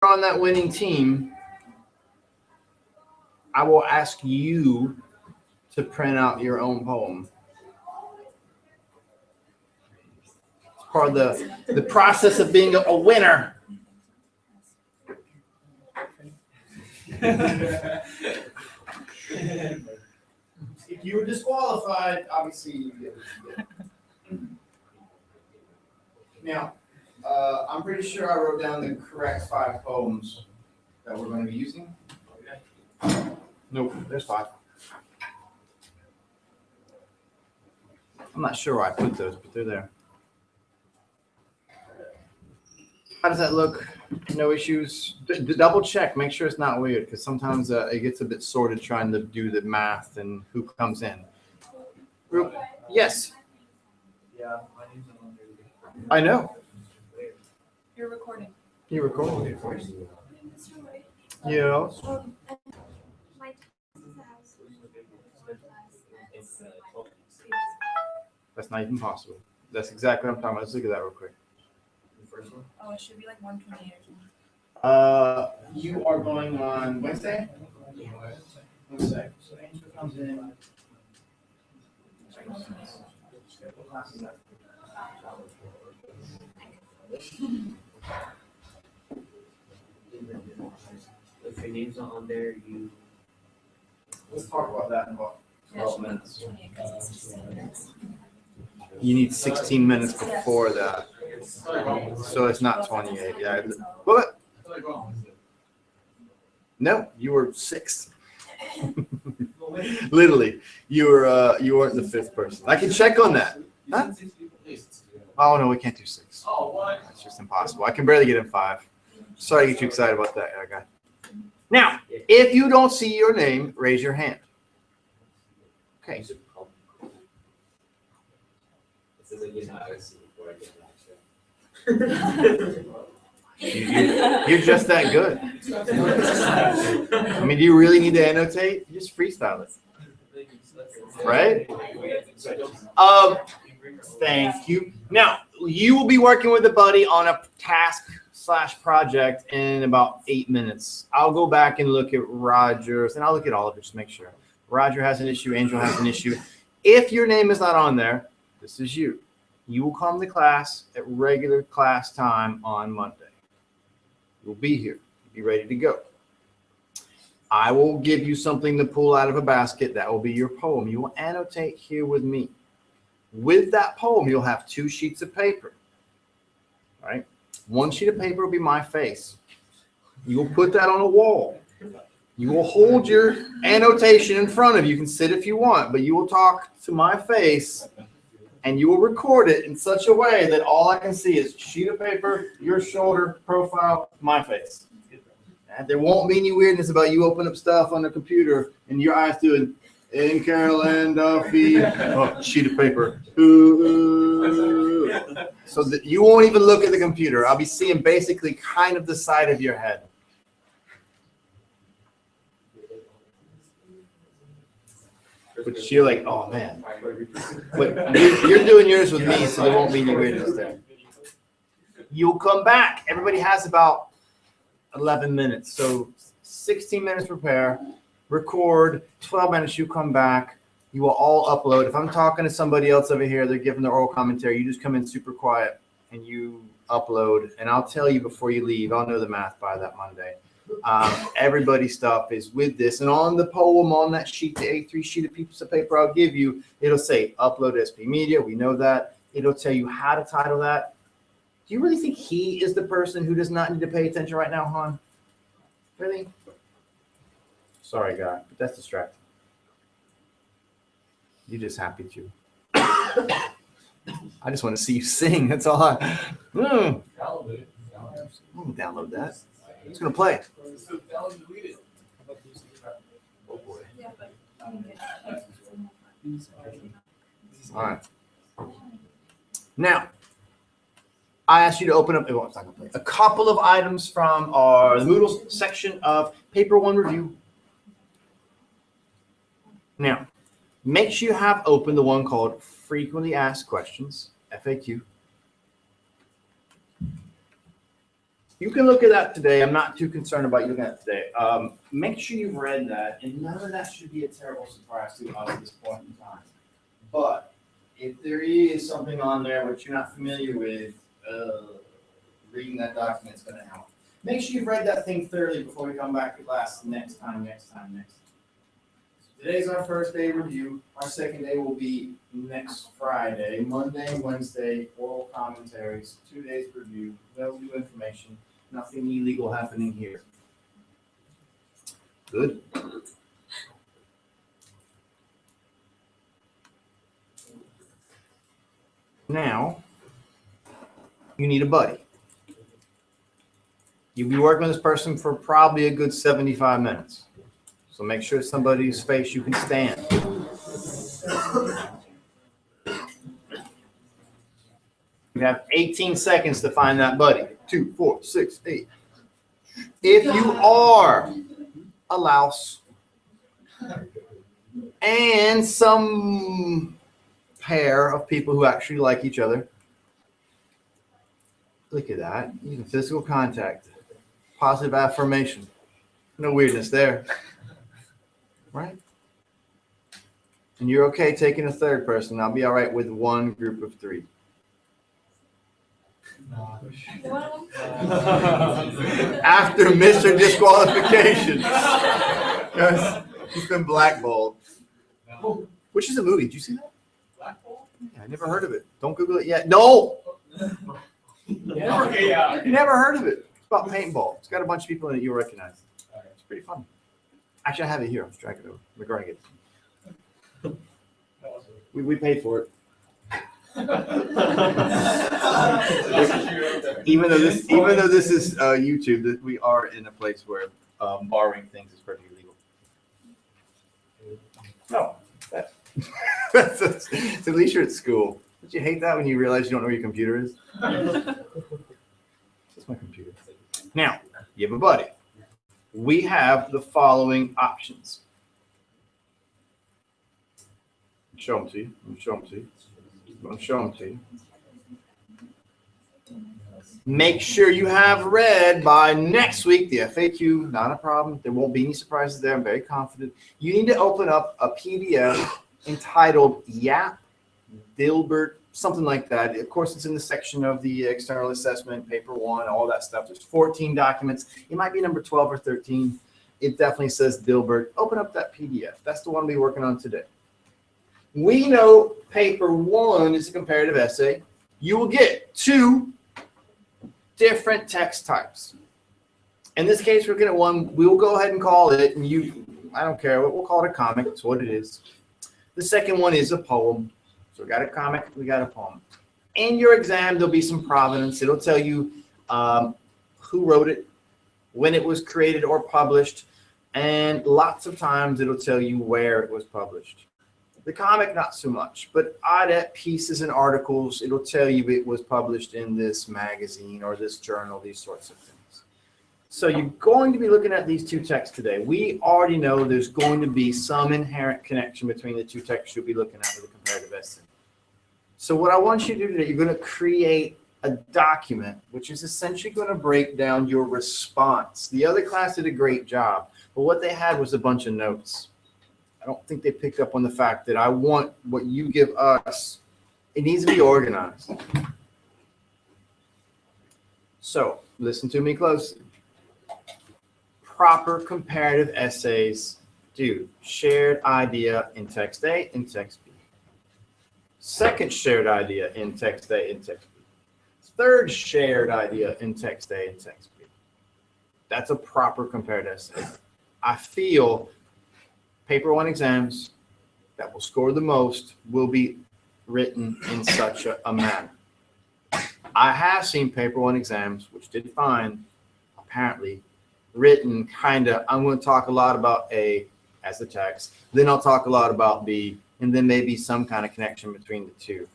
on that winning team, I will ask you to print out your own poem. It's part of the process of being a winner. If you were disqualified, obviously you get it. Now, I'm pretty sure I wrote down the correct 5 poems that we're going to be using. Nope, there's 5. I'm not sure where I put those, but they're there. How does that look? No issues? Double check, make sure it's not weird, because sometimes it gets a bit sorted trying to do the math and who comes in. Group, yes. Yeah, my name's on there. I know. You're recording. You recording? Yeah. That's not even possible. That's exactly what I'm talking about. Let's look at that real quick. The first one? Oh, it should be like 128 or something. You are going on Wednesday? Wednesday. So Angel comes in. If your name's not on there, you. Let's talk about that in about Yeah, it 12 should be minutes. 28 because it's just 10 minutes. You need 16 minutes before that. So it's not 28. Yeah. What? No, you were 6th. Literally, you weren't the 5th person. I can check on that. Huh? Oh no, we can't do 6. Oh, what? That's just impossible. I can barely get in 5. Sorry to get you excited about that, guy. Now, if you don't see your name, raise your hand. Okay. You're just that good. I mean, do you really need to annotate? You just freestyle it, right? Thank you. Now, you will be working with a buddy on a task/project in about 8 minutes. I'll go back and look at Roger's, and I'll look at all of it just to make sure. Roger has an issue. Angel has an issue. If your name is not on there, this is you. You will come to class at regular class time on Monday. You'll be here. Be ready to go. I will give you something to pull out of a basket. That will be your poem. You will annotate here with me. With that poem, you'll have 2 sheets of paper. All right? 1 sheet of paper will be my face. You will put that on a wall. You will hold your annotation in front of you. You can sit if you want, but you will talk to my face, and you will record it in such a way that all I can see is sheet of paper, your shoulder, profile, my face. And there won't be any weirdness about you open up stuff on the computer and your eyes doing in Carolyn Duffy, sheet of paper. Ooh. So that you won't even look at the computer. I'll be seeing basically kind of the side of your head. But you're like, oh man. But you're doing yours with me, so there won't be any weirdness there. You'll come back. Everybody has about 11 minutes. So 16 minutes prepare, record, 12 minutes you come back. You will all upload. If I'm talking to somebody else over here, they're giving their oral commentary, you just come in super quiet and you upload. And I'll tell you before you leave, I'll know the math by that Monday. Everybody's stuff is with this. And on the poem, on that sheet, the A3 sheet of piece of paper I'll give you, it'll say upload SP Media. We know that. It'll tell you how to title that. Do you really think he is the person who does not need to pay attention right now, Han? Really? Sorry, guy, but that's distracting. You're just happy to. I just want to see you sing. That's all I. I'm gonna download that. It's gonna play. All right. Now, I asked you to open up a couple of items from the Moodle section of Paper 1 Review. Now, make sure you have open the one called Frequently Asked Questions, FAQ. You can look at that today. I'm not too concerned about you looking at it today. Make sure you've read that, and none of that should be a terrible surprise to us at this point in time. But if there is something on there which you're not familiar with, reading that document is going to help. Make sure you've read that thing thoroughly before we come back to class next time. Today's our first day review. Our second day will be next Friday, Monday, Wednesday, oral commentaries, 2 days review, no new information, nothing illegal happening here. Good. Now, you need a buddy. You'll be working with this person for probably a good 75 minutes. So make sure it's somebody whose face you can stand. You have 18 seconds to find that buddy. 2, 4, 6, 8. If you are a louse and some pair of people who actually like each other, look at that. Even physical contact, positive affirmation. No weirdness there. Right? And you're okay taking a third person. I'll be all right with one group of 3. After Mr. Disqualification. Yes, he's been blackballed. Which is a movie. Did you see that? Blackball? Yeah, I never heard of it. Don't Google it yet. No! Yeah. You never heard of it. It's about paintball. It's got a bunch of people in it you'll recognize. It's pretty fun. Actually, I have it here. I'll drag it over. We're going to get it. We paid for it. Even though this is YouTube, that we are in a place where borrowing things is perfectly legal. No, that's at least you're at school. Don't you hate that when you realize you don't know where your computer is? That's my computer. Now, you have a buddy. We have the following options. Show them to you. I'm going to show them to you. Make sure you have read by next week the FAQ. Not a problem. There won't be any surprises there. I'm very confident. You need to open up a PDF entitled Yap, Dilbert, something like that. Of course, it's in the section of the external assessment, paper 1, all that stuff. There's 14 documents. It might be number 12 or 13. It definitely says Dilbert. Open up that PDF. That's the one we're working on today. We know paper 1 is a comparative essay. You will get 2 different text types. In this case, we're looking at one. We will go ahead and call it, and I don't care. We'll call it a comic. It's what it is. The second one is a poem. So we got a comic, we got a poem. In your exam, there'll be some provenance. It'll tell you who wrote it, when it was created or published, and lots of times it'll tell you where it was published. The comic, not so much, but odd pieces and articles, it'll tell you it was published in this magazine or this journal, these sorts of things. So you're going to be looking at these 2 texts today. We already know there's going to be some inherent connection between the 2 texts you'll be looking at with a comparative essay. So what I want you to do today, you're going to create a document which is essentially going to break down your response. The other class did a great job, but what they had was a bunch of notes. I don't think they picked up on the fact that I want what you give us, it needs to be organized. So listen to me closely. Proper comparative essays do shared idea in text A and text B. Second shared idea in text A and text B. Third shared idea in text A and text B. That's a proper comparative essay. I feel paper 1 exams that will score the most will be written in such a manner. I have seen paper 1 exams, which did fine, apparently, written kind of, I'm going to talk a lot about A as the text, then I'll talk a lot about B, and then maybe some kind of connection between the 2.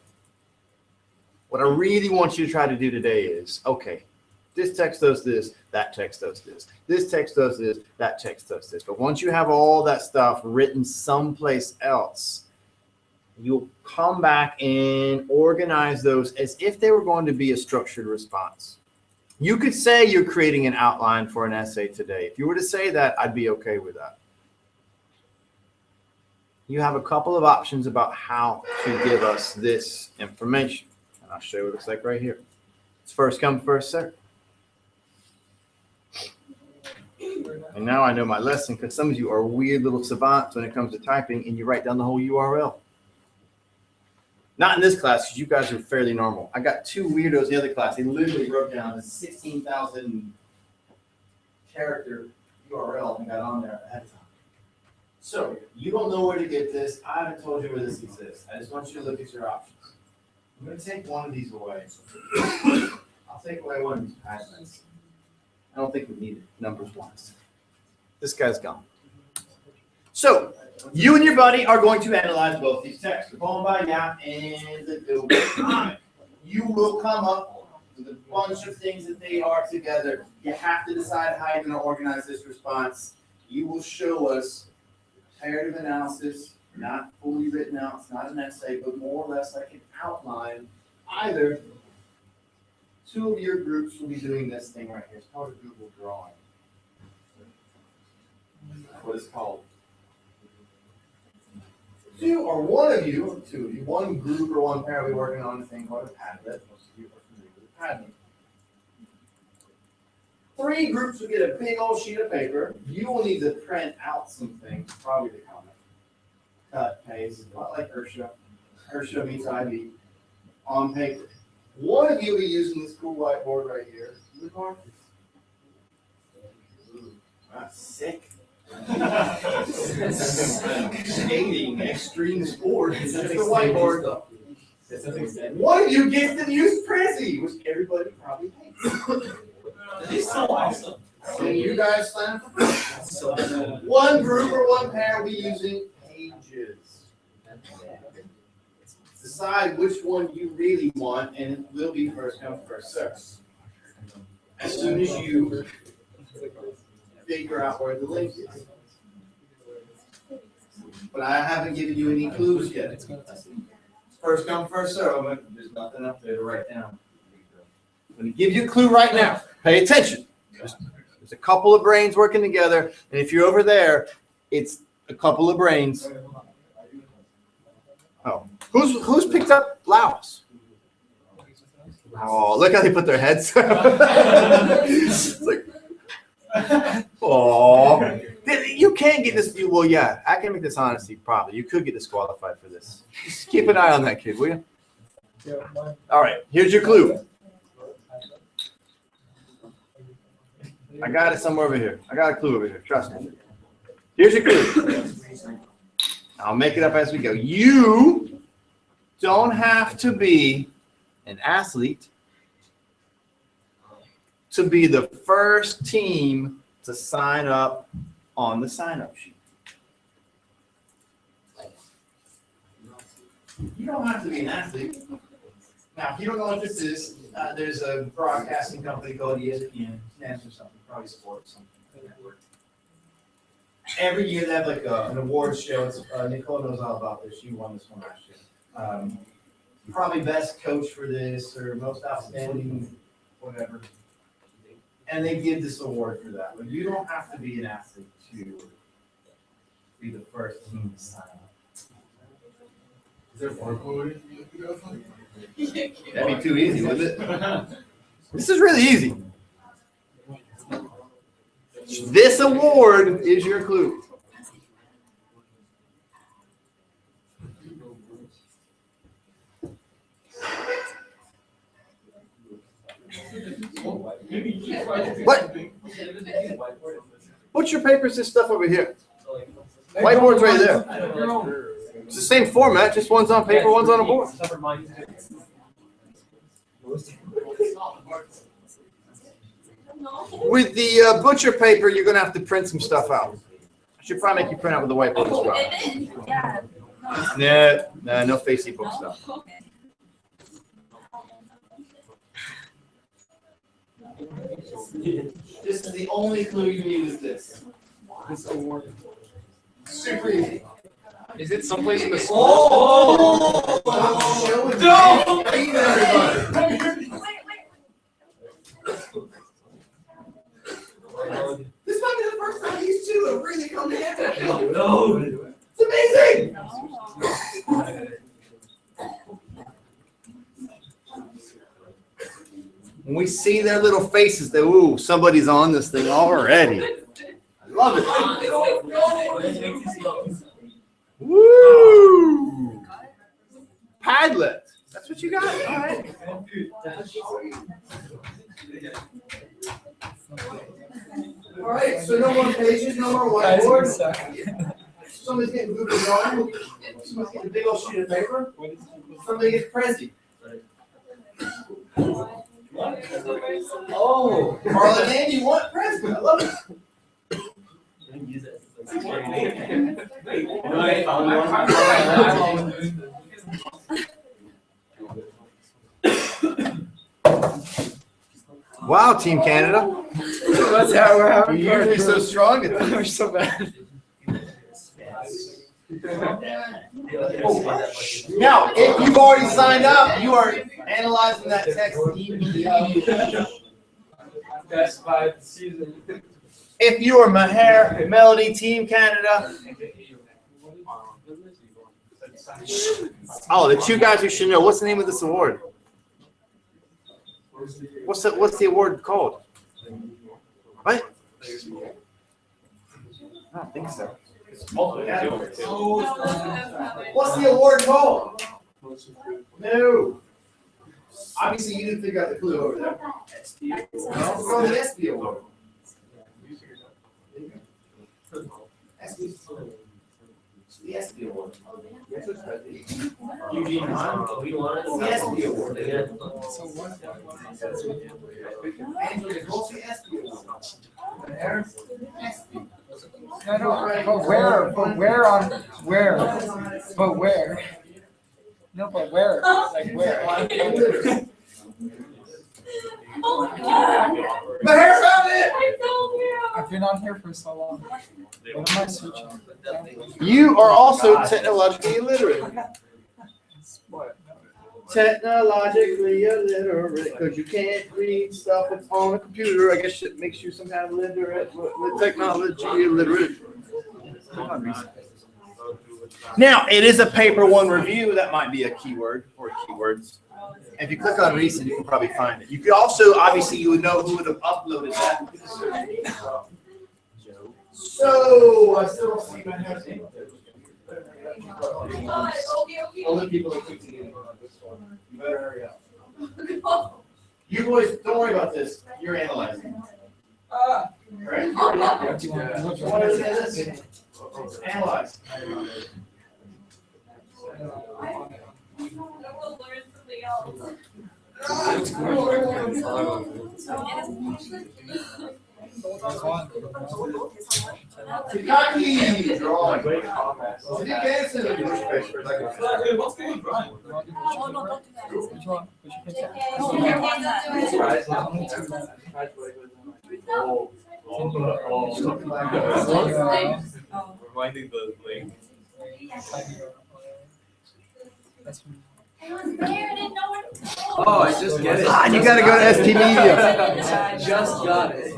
What I really want you to try to do today is, okay, this text does this, that text does this. This text does this, that text does this. But once you have all that stuff written someplace else, you'll come back and organize those as if they were going to be a structured response. You could say you're creating an outline for an essay today. If you were to say that, I'd be okay with that. You have a couple of options about how to give us this information. And I'll show you what it looks like right here. It's first come, first serve. And now I know my lesson because some of you are weird little savants when it comes to typing and you write down the whole URL. Not in this class because you guys are fairly normal. I got two weirdos in the other class. They literally wrote down a 16,000 character URL and got on there ahead of time. So you don't know where to get this. I haven't told you where this exists. I just want you to look at your options. I'm going to take one of these away. I'll take away one of these patterns. I don't think we need it numbers-wise. This guy's gone. So you and your buddy are going to analyze both these texts, the poem by Yap and the Google comic. You will come up with a bunch of things that they are together. You have to decide how you're going to organize this response. You will show us comparative analysis, not fully written out. It's not an essay, but more or less like an outline. Either two of your groups will be doing this thing right here. It's called a Google drawing. That's what it's called. Two or one of you, or two of you, one group or one pair will be working on a thing called a Padlet. Most of you are familiar with a Padlet. Three groups will get a big old sheet of paper. You will need to print out some things, probably the comic. Cut, paste, a lot like Ursha. Ursha meets IB on paper. One of you will be using this cool whiteboard right here. Look, Marcus. That's sick. Skating, extreme sport. It's the whiteboard. One of you gets to use Prezi, which everybody probably hates. It's so awesome. So you guys sign up for one group or one pair will be using pages. Decide which one you really want, and it will be first come, first serve. As soon as you figure out where the link is. But I haven't given you any clues yet. First come, first serve. There's nothing up there to write down. I'm going to give you a clue right now. Pay attention. There's a couple of brains working together, and if you're over there, it's a couple of brains. Oh, who's picked up Laos? Oh, look how they put their heads. It's like, oh, you can't get this. Well, yeah, academic dishonesty, probably. You could get disqualified for this. Just keep an eye on that kid, will you? All right, here's your clue. I got it somewhere over here. I got a clue over here. Trust me. Here's your clue. I'll make it up as we go. You don't have to be an athlete to be the first team to sign up on the sign-up sheet. You don't have to be an athlete. Now, if you don't know what this is, there's a broadcasting company called ESPN, stands for something, probably sports, something. Every year they have like an awards show. It's, Nicole knows all about this. She won this one last year. Probably best coach for this or most outstanding, whatever. And they give this award for that. But you don't have to be an athlete to be the first team to sign up. Is there barcode? That'd be too easy, wouldn't it? This is really easy. This award is your clue. What? What's your papers and stuff over here? Whiteboard's right there. It's the same format, just one's on paper, one's on a board. With the butcher paper, you're going to have to print some stuff out. I should probably make you print out with the whiteboard as well. Yeah. No Facebook stuff. This is the only clue you need is this. This award. Super easy. Is it someplace in the school? Oh! No! Everybody. two have really come together. No. It's amazing. When we see their little faces, they ooh, somebody's on this thing already. I love it. Woo! Padlet. That's what you got. All right. All right. So no more pages, no more whiteboard. Somebody's getting Google drawing. Somebody's getting a big old sheet of paper. Somebody gets Prezi. Oh, Marlon and Andy want Prezi. I love it. Wow, Team Canada. That's how we're having You're usually so strong at this. We're so bad. Now, if you've already signed up, you are analyzing that text immediately. Best by the season. If you are Maher, Melody, Team Canada. Oh, the two guys who should know. What's the name of this award? What's the award called? What? I don't think so. What's the award called? No. Obviously, you didn't figure out the clue over there. It's called the ESPY Award. The ESPY Award. Eugene Hahn, we want it. The ESPY Award. So what? Angela, what's the ESPY Award? There? ESPY. No, but where? But where on where? But where? No, but where? Like where? Oh my God. Maher found it! I told you. I've been on here for so long. What am I searching? You are also technologically illiterate. What? Technologically illiterate, because you can't read stuff that's on a computer. I guess it makes you some kind of literate, technology illiterate. Now, it is a paper one review. That might be a keyword or keywords. If you click on recent, you can probably find it. You could also, obviously, you would know who would have uploaded that. So, I still don't see my name. Only people are clicking in on this one. You better hurry up. You boys, don't worry about this. You're analyzing. Right? What do you want? What is this? Analyze. Kentucky! Drawing. City Kansas. What's going on? Which one? Which Reminding the link. Oh, I just get it. Ah, you gotta go to SP Media. Just got it.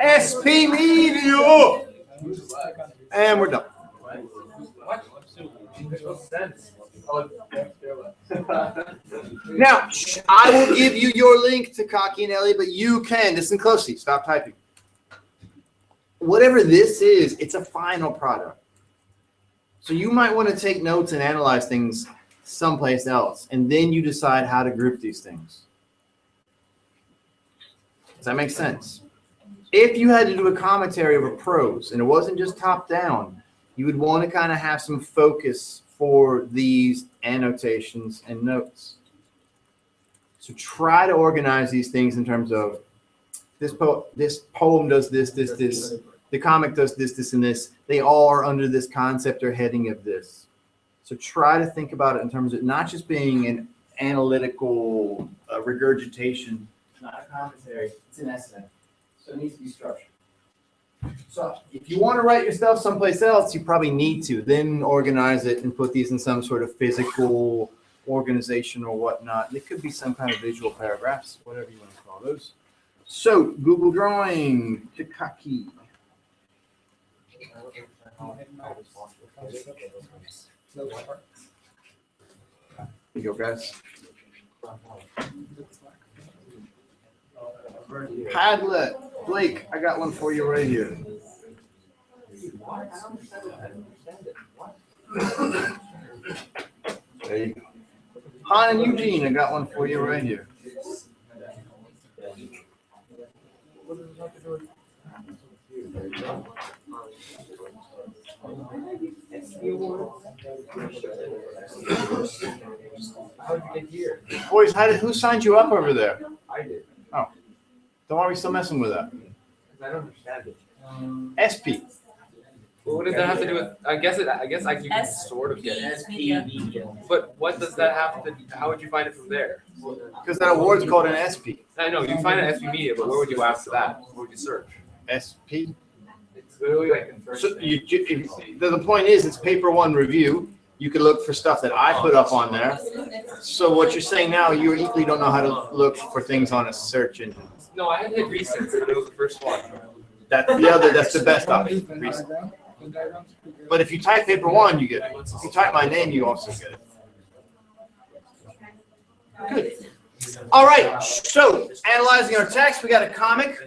SP Media! And we're done. Now, I will give you your link to Cocky and Ellie, but you can, listen closely, stop typing. Whatever this is, it's a final product. So you might want to take notes and analyze things someplace else, and then you decide how to group these things. Does that make sense? If you had to do a commentary over prose, and it wasn't just top down, you would want to kind of have some focus for these annotations and notes. So try to organize these things in terms of this poem does this, this. The comic does this, and this. They all are under this concept or heading of this. So try to think about it in terms of not just being an analytical regurgitation. It's not a commentary. It's an essay. So it needs to be structured. So if you want to write your stuff someplace else, you probably need to then organize it and put these in some sort of physical organization or whatnot. It could be some kind of visual paragraphs, whatever you want to call those. So Google Drawing, Takaki. Here you go, guys. Padlet, Blake, I got one for you right here. There you go. Han and Eugene, I got one for you right here. How'd you get here? Boys, who signed you up over there? I did. Then why are we still messing with that? I don't understand it. SP. Well, what does that have to do with? I guess I you can sort of get it. But what does that have to? How would you find it from there? Because that award's called an SP. I know you find it at SP Media, but where would you after that? Where would you search? SP. It's literally like in first. So the point is, it's paper one review. You could look for stuff that I put up on there. So what you're saying now, you equally don't know how to look for things on a search engine. No, I had to hit recent, and it was the first one. That's the best option. Recent. But if you type paper one, you get it. If you type my name, you also get it. Good. All right. So analyzing our text, we got a comic.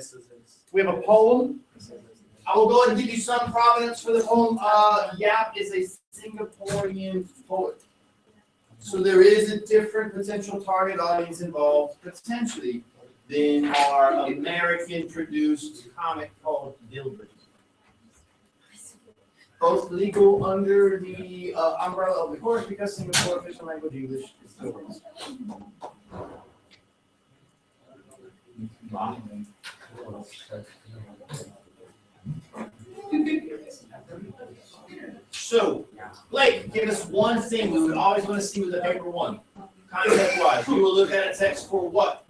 We have a poem. I will go ahead and give you some provenance for the poem. Yap is a Singaporean poet. So there is a different potential target audience involved, potentially, than our American-produced comic called Dilbert. Both legal under the umbrella of the course because Singapore official language English is Dilbert. So, Blake, give us one thing we would always want to see with the paper one. Concept-wise, you will look at a text for what?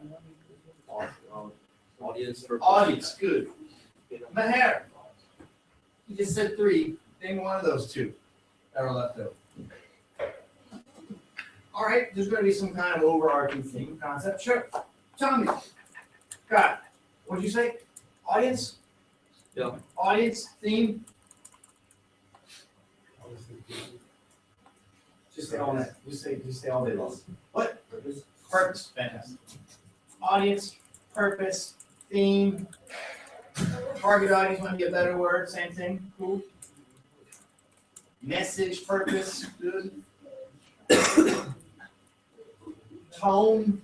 Audience, good. Maher, you just said three. Name one of those two that are left over. All right, there's going to be some kind of overarching theme, concept. Sure. Tommy, got it. What'd you say? Audience? Yeah. Audience, theme? Just say all that. Just say all day long. What? Purpose. Fantastic. Audience, purpose, theme. Target audience might be a better word. Same thing. Cool. Message, purpose, good. Tone.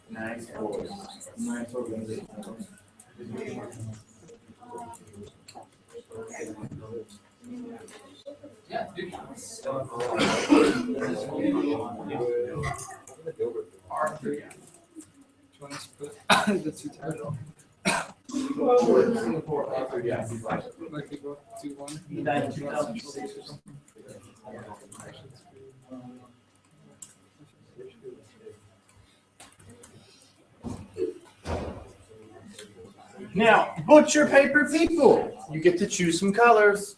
Nice boys. Nice organization. Yeah, dude. Arthur. Do you want to put the two titles? Like they go 2-1. He died in 2006 or something. Now, butcher paper people, you get to choose some colors.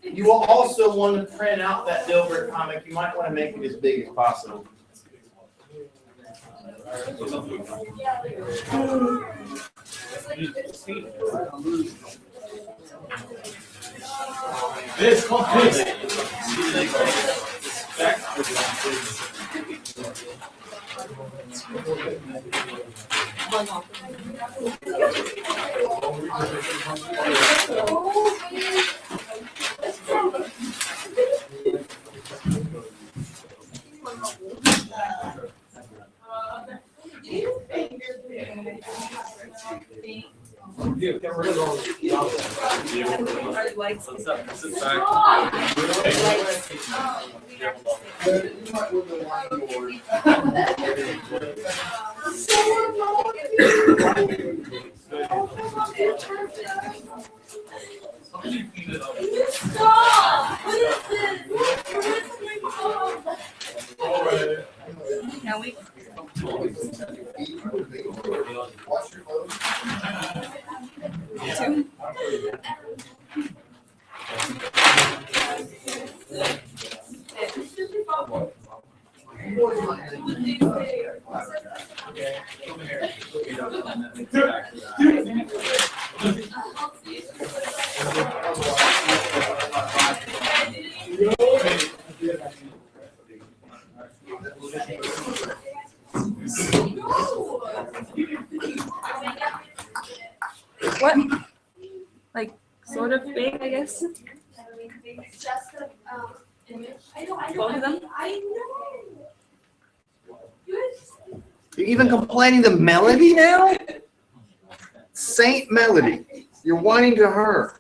You will also want to print out that Dilbert comic. You might want to make it as big as possible. This Dude, get rid of all the Stop! What is this? Now we. What? Like, sort of big, I guess. It's just a, image. Both of them? I know. You're even complaining to Melody now? Saint Melody, you're whining to her.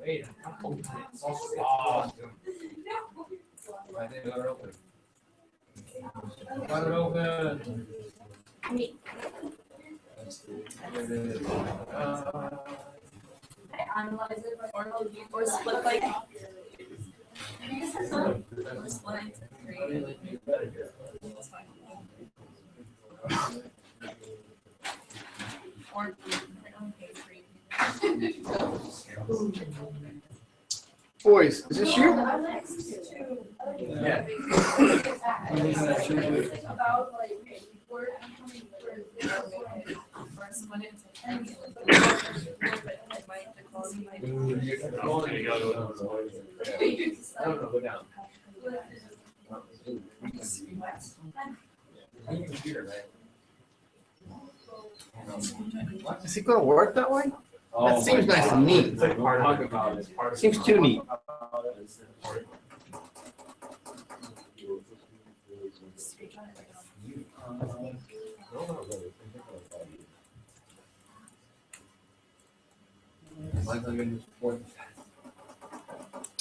Wait. Cut it open. Analyze it or split like. Split into three. That's fine. Or, okay, three. Boys, is this you? Yeah. First one into 10. I don't know, go down. Is it gonna work that way? That seems nice and neat. It's like part of it. Seems too neat.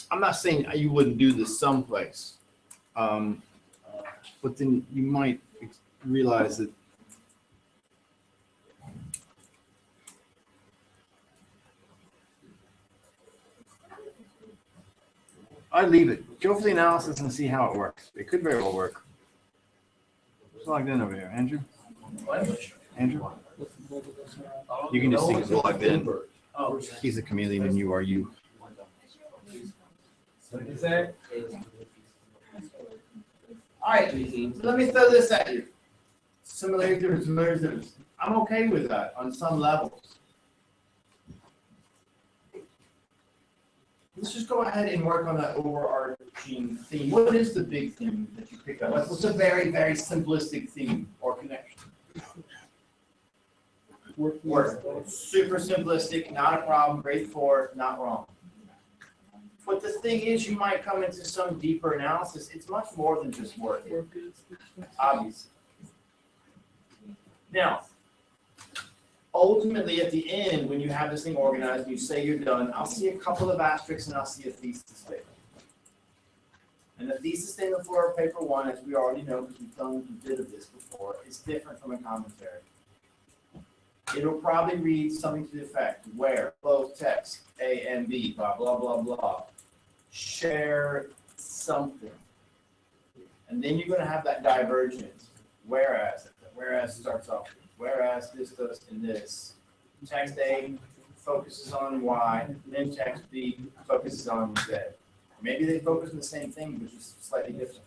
I'm not saying you wouldn't do this someplace, but then you might realize that I'd leave it. Go for the analysis and see how it works. It could very well work. What's logged in over here, Andrew? Andrew? You can just see who's logged in. He's a chameleon and you are you. What did you say? All right, let me throw this at you. Similarities. I'm okay with that on some levels. Let's just go ahead and work on that overarching theme. What is the big theme that you pick up? What's a very, very simplistic theme or connection? Work. Super simplistic, not a problem, great for, not wrong. But the thing is, you might come into some deeper analysis. It's much more than just work, obviously. Now, ultimately, at the end, when you have this thing organized and you say you're done, I'll see a couple of asterisks and I'll see a thesis statement. And the thesis statement for paper one, as we already know, because we've done a bit of this before, is different from a commentary. It'll probably read something to the effect where both text A and B, blah, blah, blah, blah, share something. And then you're going to have that divergence. Whereas starts off with, whereas this does in this. Text A focuses on Y, then text B focuses on Z. Maybe they focus on the same thing, but just slightly different.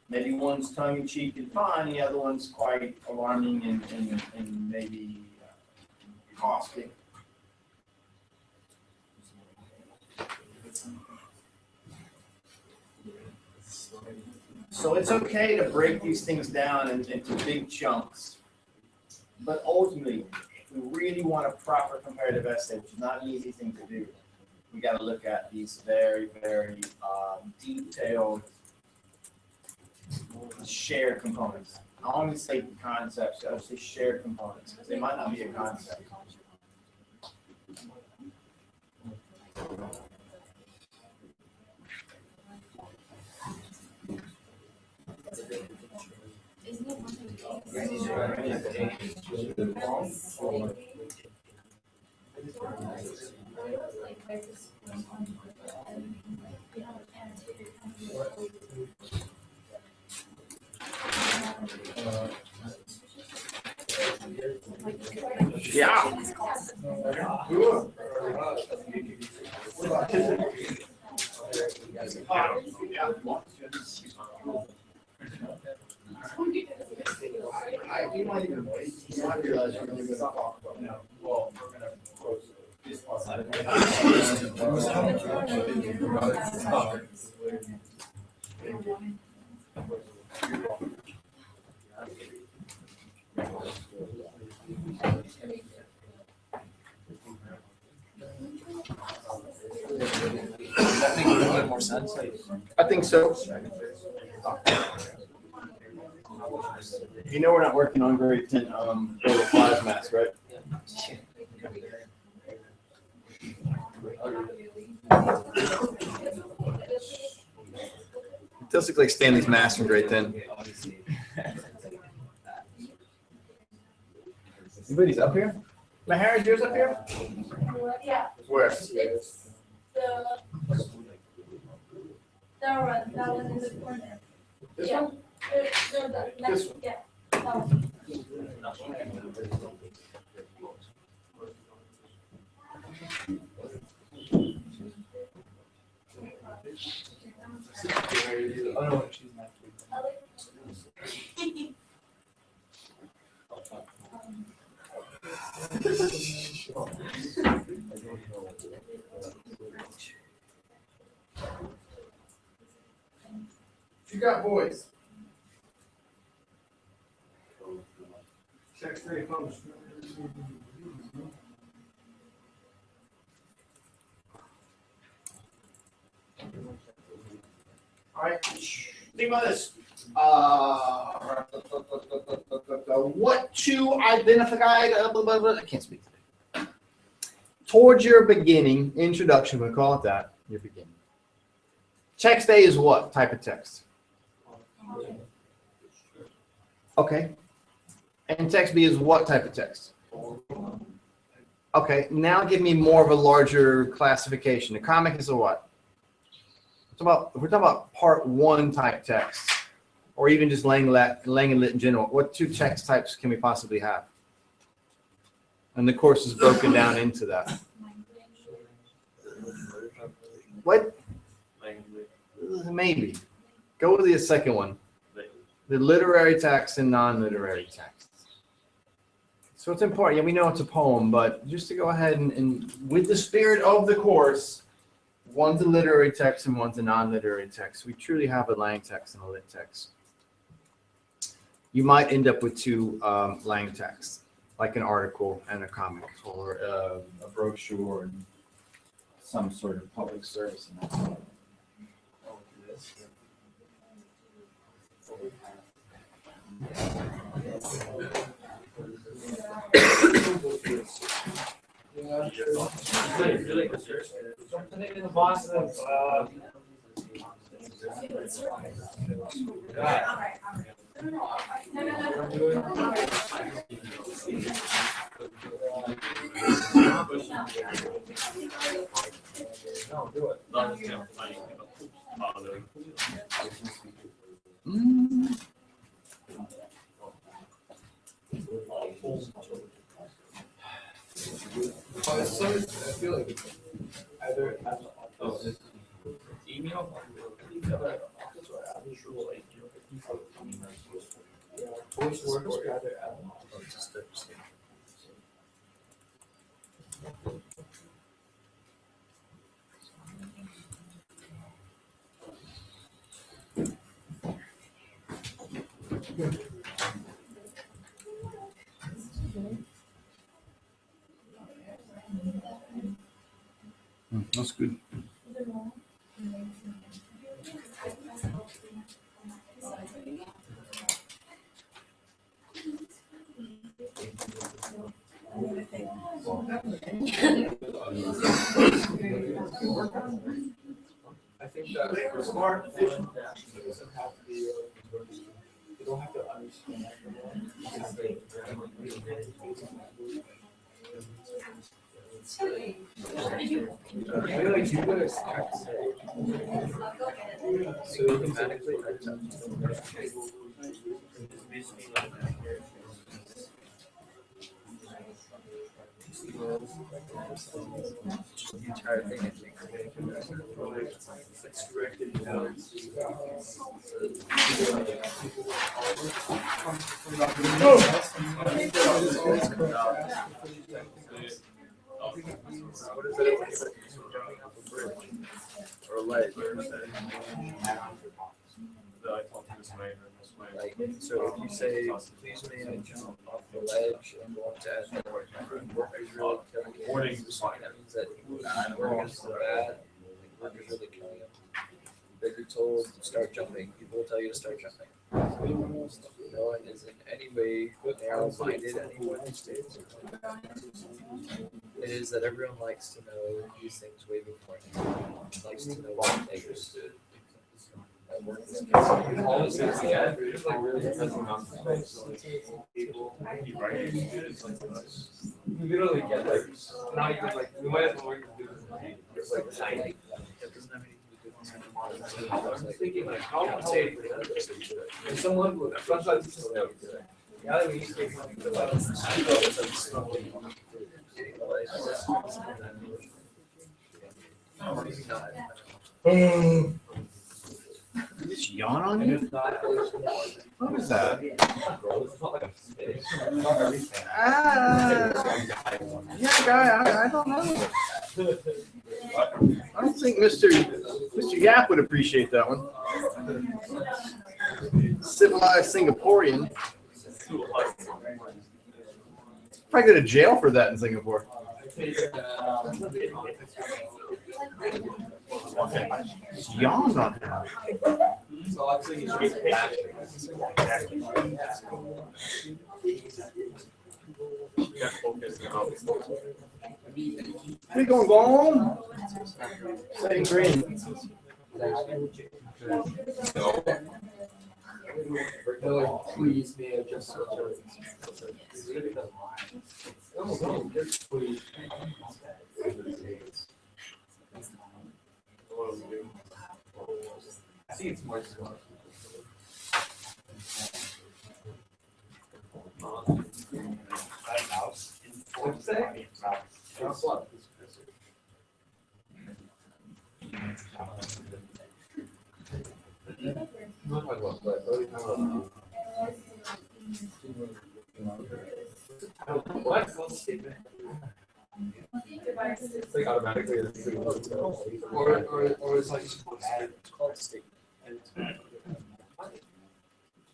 Maybe one's tongue-in-cheek and fun, the other one's quite alarming and maybe caustic. So it's okay to break these things down into big chunks. But ultimately, if we really want a proper comparative essay, which is not an easy thing to do, got to look at these very, very detailed shared components. I don't even say concepts, I would say shared components, because they might not be a concept. Isn't it one Yeah. You might even wait. You might realize you're really going to talk about now. Well, we're going to close this Does that make a little bit more sense? I think so. You know we're not working on grade 10 grade 5 math, right? It does look like Stanley's math from grade 10. Anybody's up here? Mahara, yours up here? Yeah, Where? it's that one in the corner. This Yeah. one? No, the This next, one? yeah, that one. Oh, no, she's not. You got boys. Check 3 opposed. All right, think about this. What to identify, blah, blah, blah. I can't speak today. Towards your beginning, introduction, we'll call it that, your beginning. Text A is what type of text? Okay. And text B is what type of text? Okay, now give me more of a larger classification. A comic is a what? If we're talking about part 1 type text, or even just Lang and Lit in general, what 2 text types can we possibly have? And the course is broken down into that. What? Maybe. Go with the second one. The literary text and non-literary text. So it's important. Yeah, we know it's a poem, but just to go ahead and with the spirit of the course, one's a literary text and one's a non-literary text. We truly have a Lang text and a lit text. You might end up with 2 Lang texts, like an article and a comic, or a brochure and some sort of public service. And that's all. Something in the box of, No, do it. I feel like either email, voice works rather That's good. I think that for smart, efficient, it doesn't have to be, you don't have to understand. I feel like you would expect. So automatically, The entire thing, I think. it's directed towards. What is it? Jumping off a bridge or a ledge? Like, so if you say, please may I jump off the ledge and go up to Ashmore, are you really killing him? Warning. That means that we're against the bad, we're just really killing him. But you're told to start jumping, people will tell you to start jumping. No one is in any way narrow-minded anymore these days. It is that everyone likes to know these things way beforehand. Likes to know what they understood. All this is, yeah, you're just like really pressing on people, keep writing, it's like, you literally get like, not even like, we might as well work to do this, it's like shiny. I was thinking like, how say, if someone would, sometimes it's just like, yeah, we used to like, Just yawn on you? What was that? Yeah, guy, I don't know. I don't think Mr. Yap would appreciate that one. Civilized Singaporean. Probably go to jail for that in Singapore. Just yawned on him. Are you going home? Saying green. Please, may I just. I think it's more smart. What'd you say? What? It's like automatically. Or it's like. It's called a statement.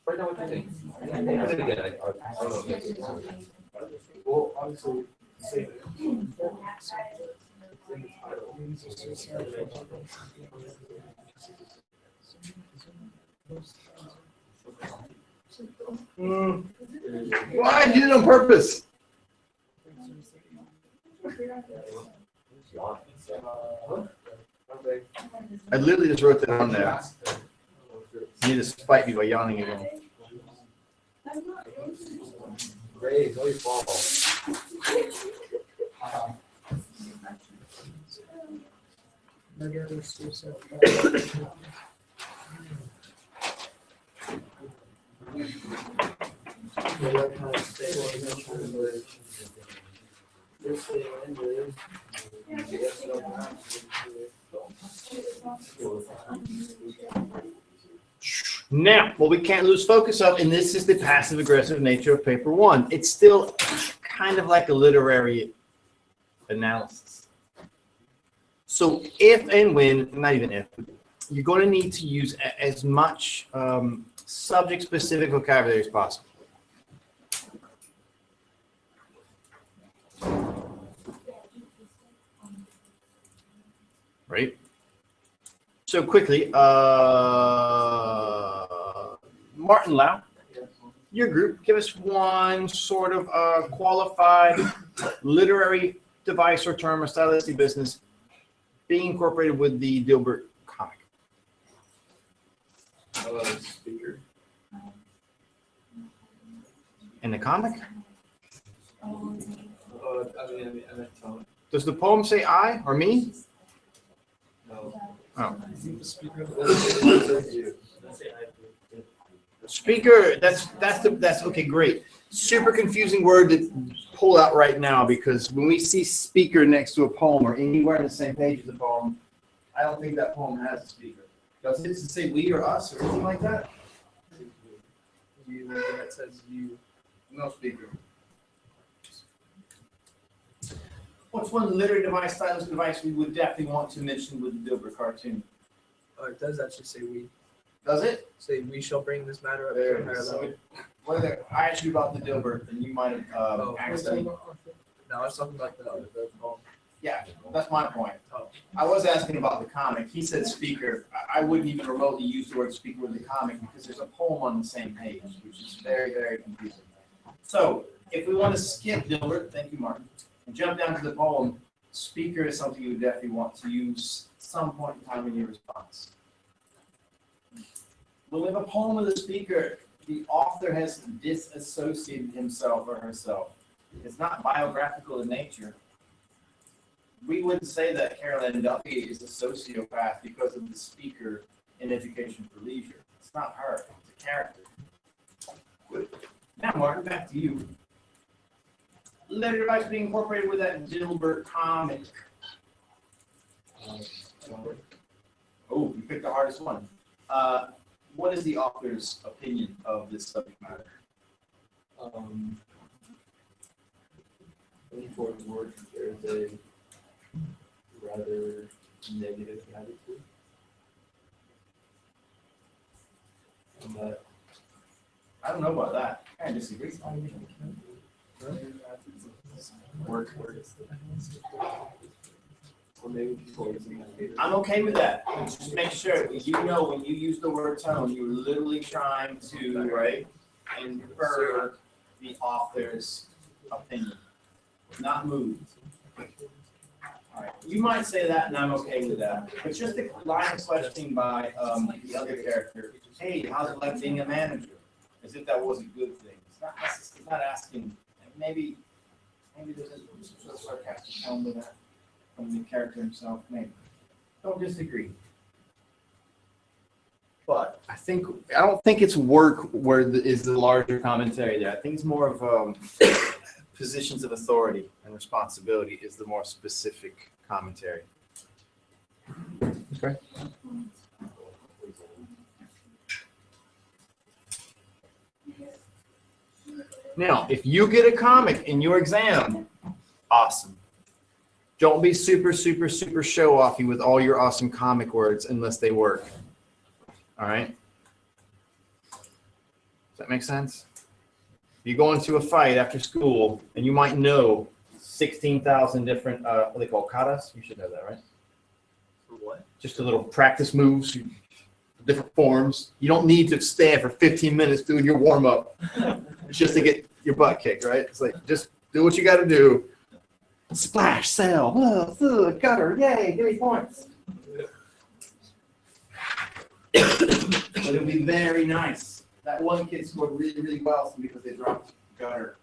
Right now, what do you think? I don't know. Well, obviously, say. Why? You did it on purpose. I literally just wrote that on there. You need to spite me by yawning again. Great, no fall. Now, what we can't lose focus of, and this is the passive aggressive nature of paper one. It's still kind of like a literary analysis. So if and when, not even if, you're going to need to use as much subject-specific vocabulary as possible. Right? So quickly, Martin Lau, your group, give us one sort of qualified literary device or term or stylistic business being incorporated with the Dilbert comic. Speaker. In the comic? I mean, tone. Does the poem say I or me? No. Oh. Speaker. Speaker, that's okay, great. Super confusing word to pull out right now, because when we see speaker next to a poem or anywhere on the same page as a poem, I don't think that poem has a speaker. Does it say we or us or anything like that? You, when it says you. No speaker. What's one literary device, stylus device we would definitely want to mention with the Dilbert cartoon? It does actually say we. Does it? Say we shall bring this matter up. There to it higher is. level. I asked you about the Dilbert, and you might have accidentally. No, I was talking about the poem. Yeah, that's my point. Oh. I was asking about the comic. He said speaker. I wouldn't even remotely use the word speaker with the comic because there's a poem on the same page, which is very, very confusing. So if we want to skip Dilbert, thank you, Martin, and jump down to the poem, speaker is something you would definitely want to use some point in time in your response. When we have a poem with a speaker, the author has disassociated himself or herself. It's not biographical in nature. We wouldn't say that Carol Ann Duffy is a sociopath because of the speaker in Education for Leisure. It's not her, it's a character. Now, Martin, back to you. Literary device being incorporated with that Dilbert comic. Oh, you picked the hardest one. What is the author's opinion of this subject matter? Any foreign word, there's a rather negative attitude. And I don't know about that. I disagree. work. Or maybe people I'm okay with that. Just make sure you know when you use the word tone, you're literally trying to, right, infer the author's opinion, not mood. All right. You might say that, and I'm okay with that. But just a line of questioning by the other character. Hey, how's it like being a manager? As if that was a good thing. It's not asking. Maybe there's a sarcastic tone with that from the character himself. Maybe. Don't disagree. But I don't think it's work where is the larger commentary there. I think it's more of positions of authority and responsibility is the more specific commentary. Okay. Now, if you get a comic in your exam, awesome. Don't be super show-offy with all your awesome comic words unless they work. All right? Does that make sense? You go into a fight after school, and you might know 16,000 different, what they call katas. You should know that, right? For what? Just a little practice moves, different forms. You don't need to stand for 15 minutes doing your warm-up just to get your butt kicked, right? It's like, just do what you got to do. Splash, sail, gutter, yay, give me points. But it'll be very nice. That one kid scored really well because they dropped gutter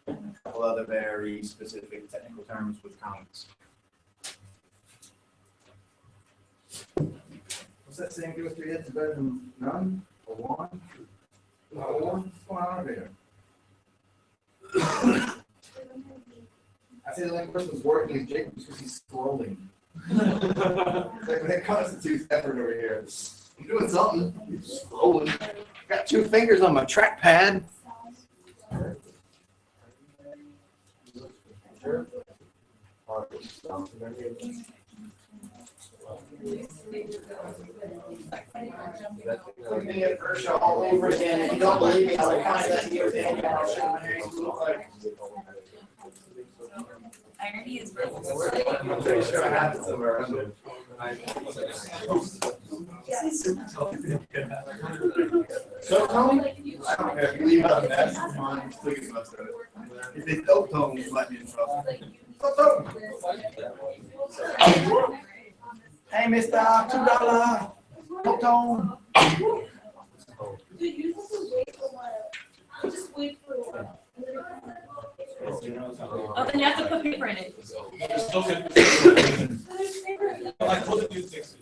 and a couple other very specific technical terms with comics. What's that saying? Give us 3 hits is better than none or one? What's going on over here? I say the only person who's working is Jacob because he's scrolling. Like when it constitutes effort over here. I'm doing something. I'm scrolling. Got 2 fingers on my trackpad. Put me at Kershaw all over again. If you don't believe me, I'll find that here. I'll show my hair look like. Irony is I'm pretty sure I have it somewhere around there. So Tony, I don't care if you leave out a mess, mine, please must have it. If they don't tell me, let me in trouble. Hey, Mister, $2. Tone. Dude, you have to wait for a while. Just wait for a while. Oh, then you have to put paper in it. I told you to fix it.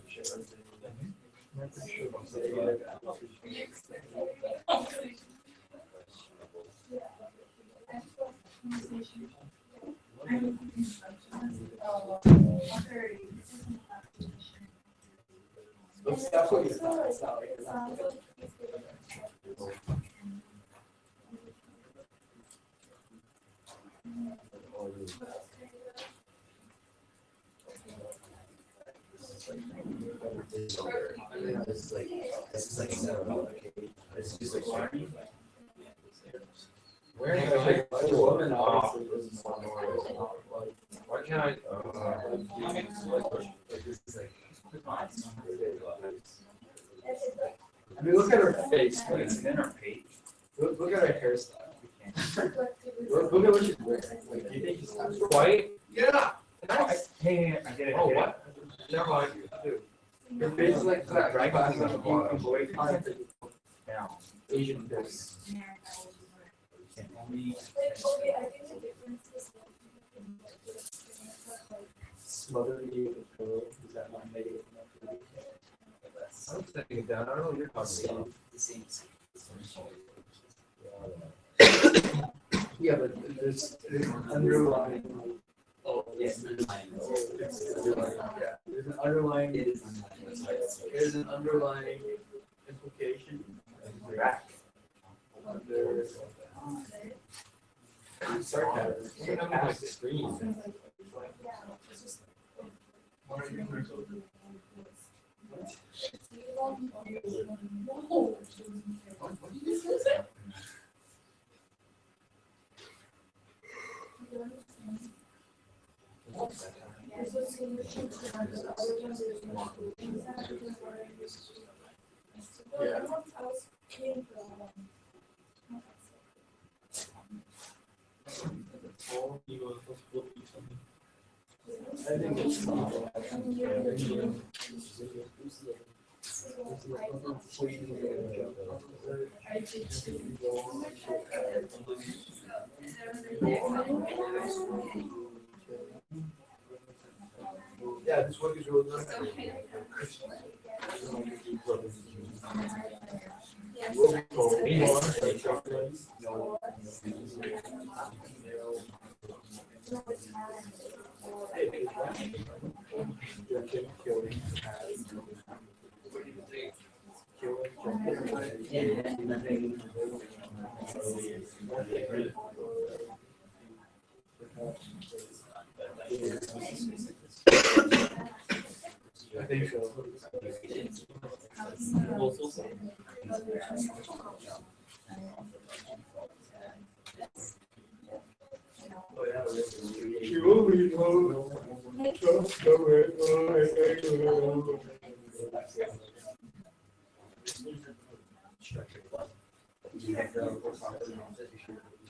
Where Why can't I? I mean, look at her face. Look at her hairstyle. Look at what she's wearing. Like, do you think she's White? Yeah. Nice. Hey, I get it. Oh, what? Never mind. Her face is like that. Right class on the boy. Asian face. Smothered you with a pillow. Is that not negative? I'm taking it down. I don't know what you're talking about. Yeah, but there's underlying. Oh, yes. There's an underlying. There's an underlying implication. There's sarcasm. I'm on my screen. I think it's yeah, this work is really nice. I think so.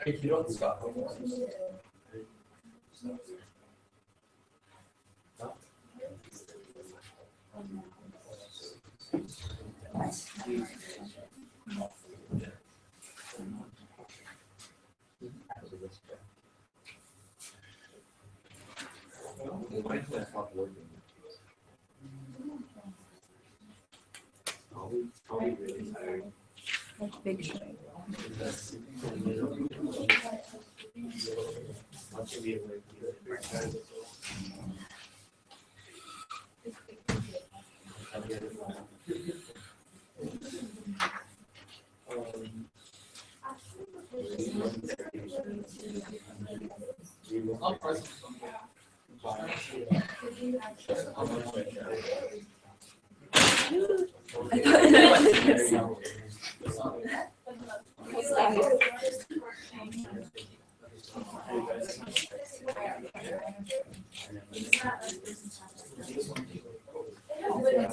If you don't stop. Big show.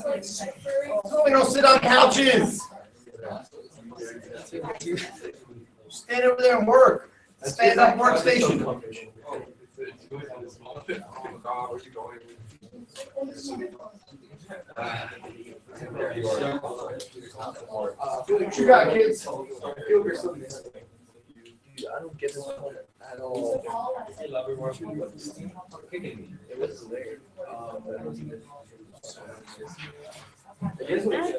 We don't sit on couches. Stand over there and work. Stand up workstation. What you got, kids? Dude, I don't get this one at all. It was there. It is like,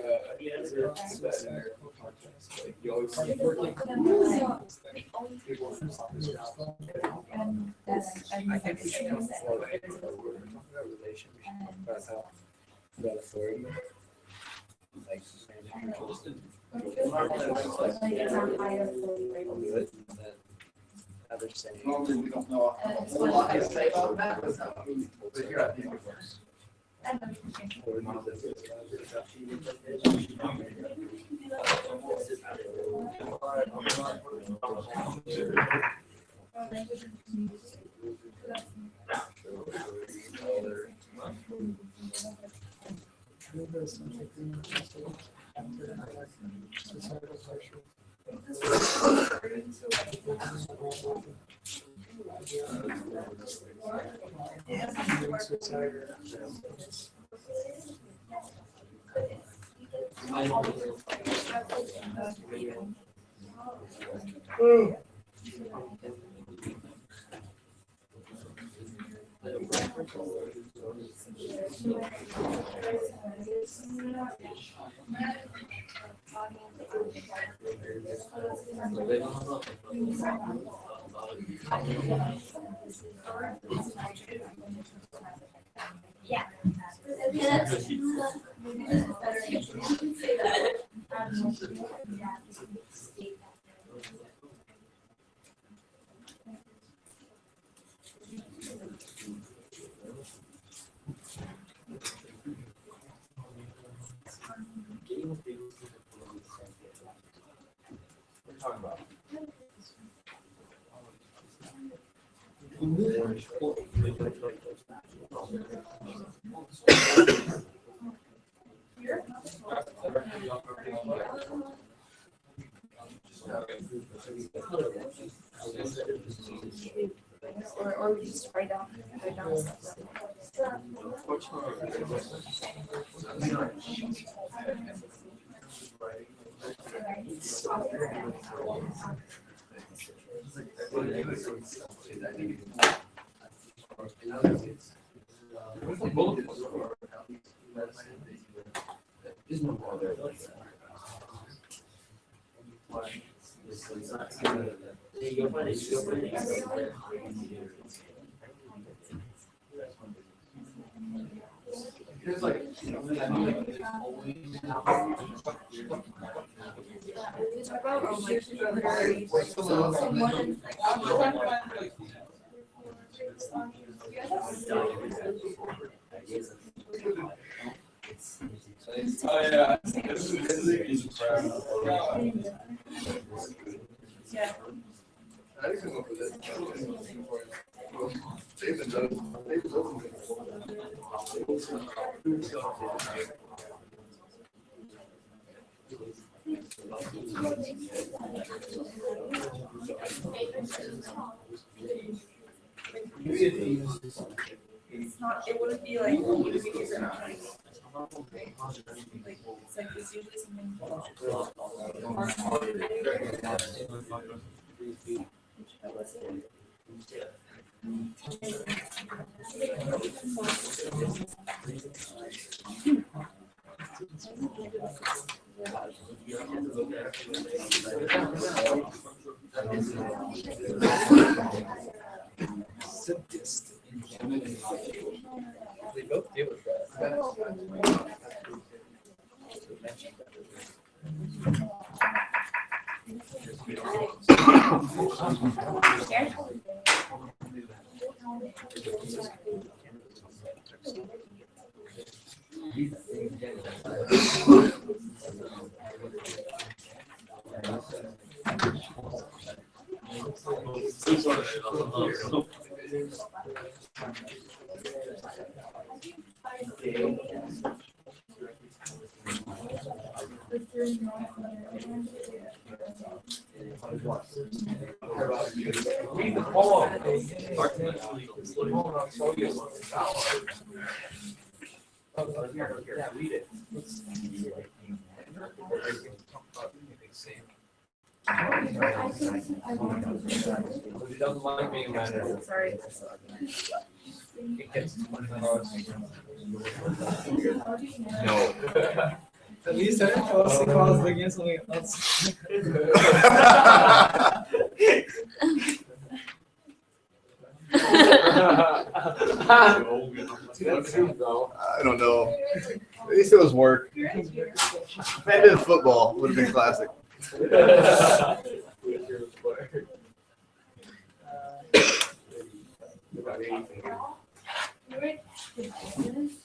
you always see I think we should have more like a relation. We should talk about how that authority. Like, they're saying. Normally, we don't know a lot to say about that, but here I think it works. Or we just write down stuff. There's like, Oh, yeah. Yeah. I didn't come up with it. David does. David doesn't. It's not, it wouldn't be like, you because they're not trying to. Like, it's like, it's usually something. They both deal with that. Read the poem. Yeah, read it. He doesn't like being a manager. Sorry. It gets no. At least I didn't cause the cause against something else. That's true, though. I don't know. At least it was work. If I did football, would have been classic.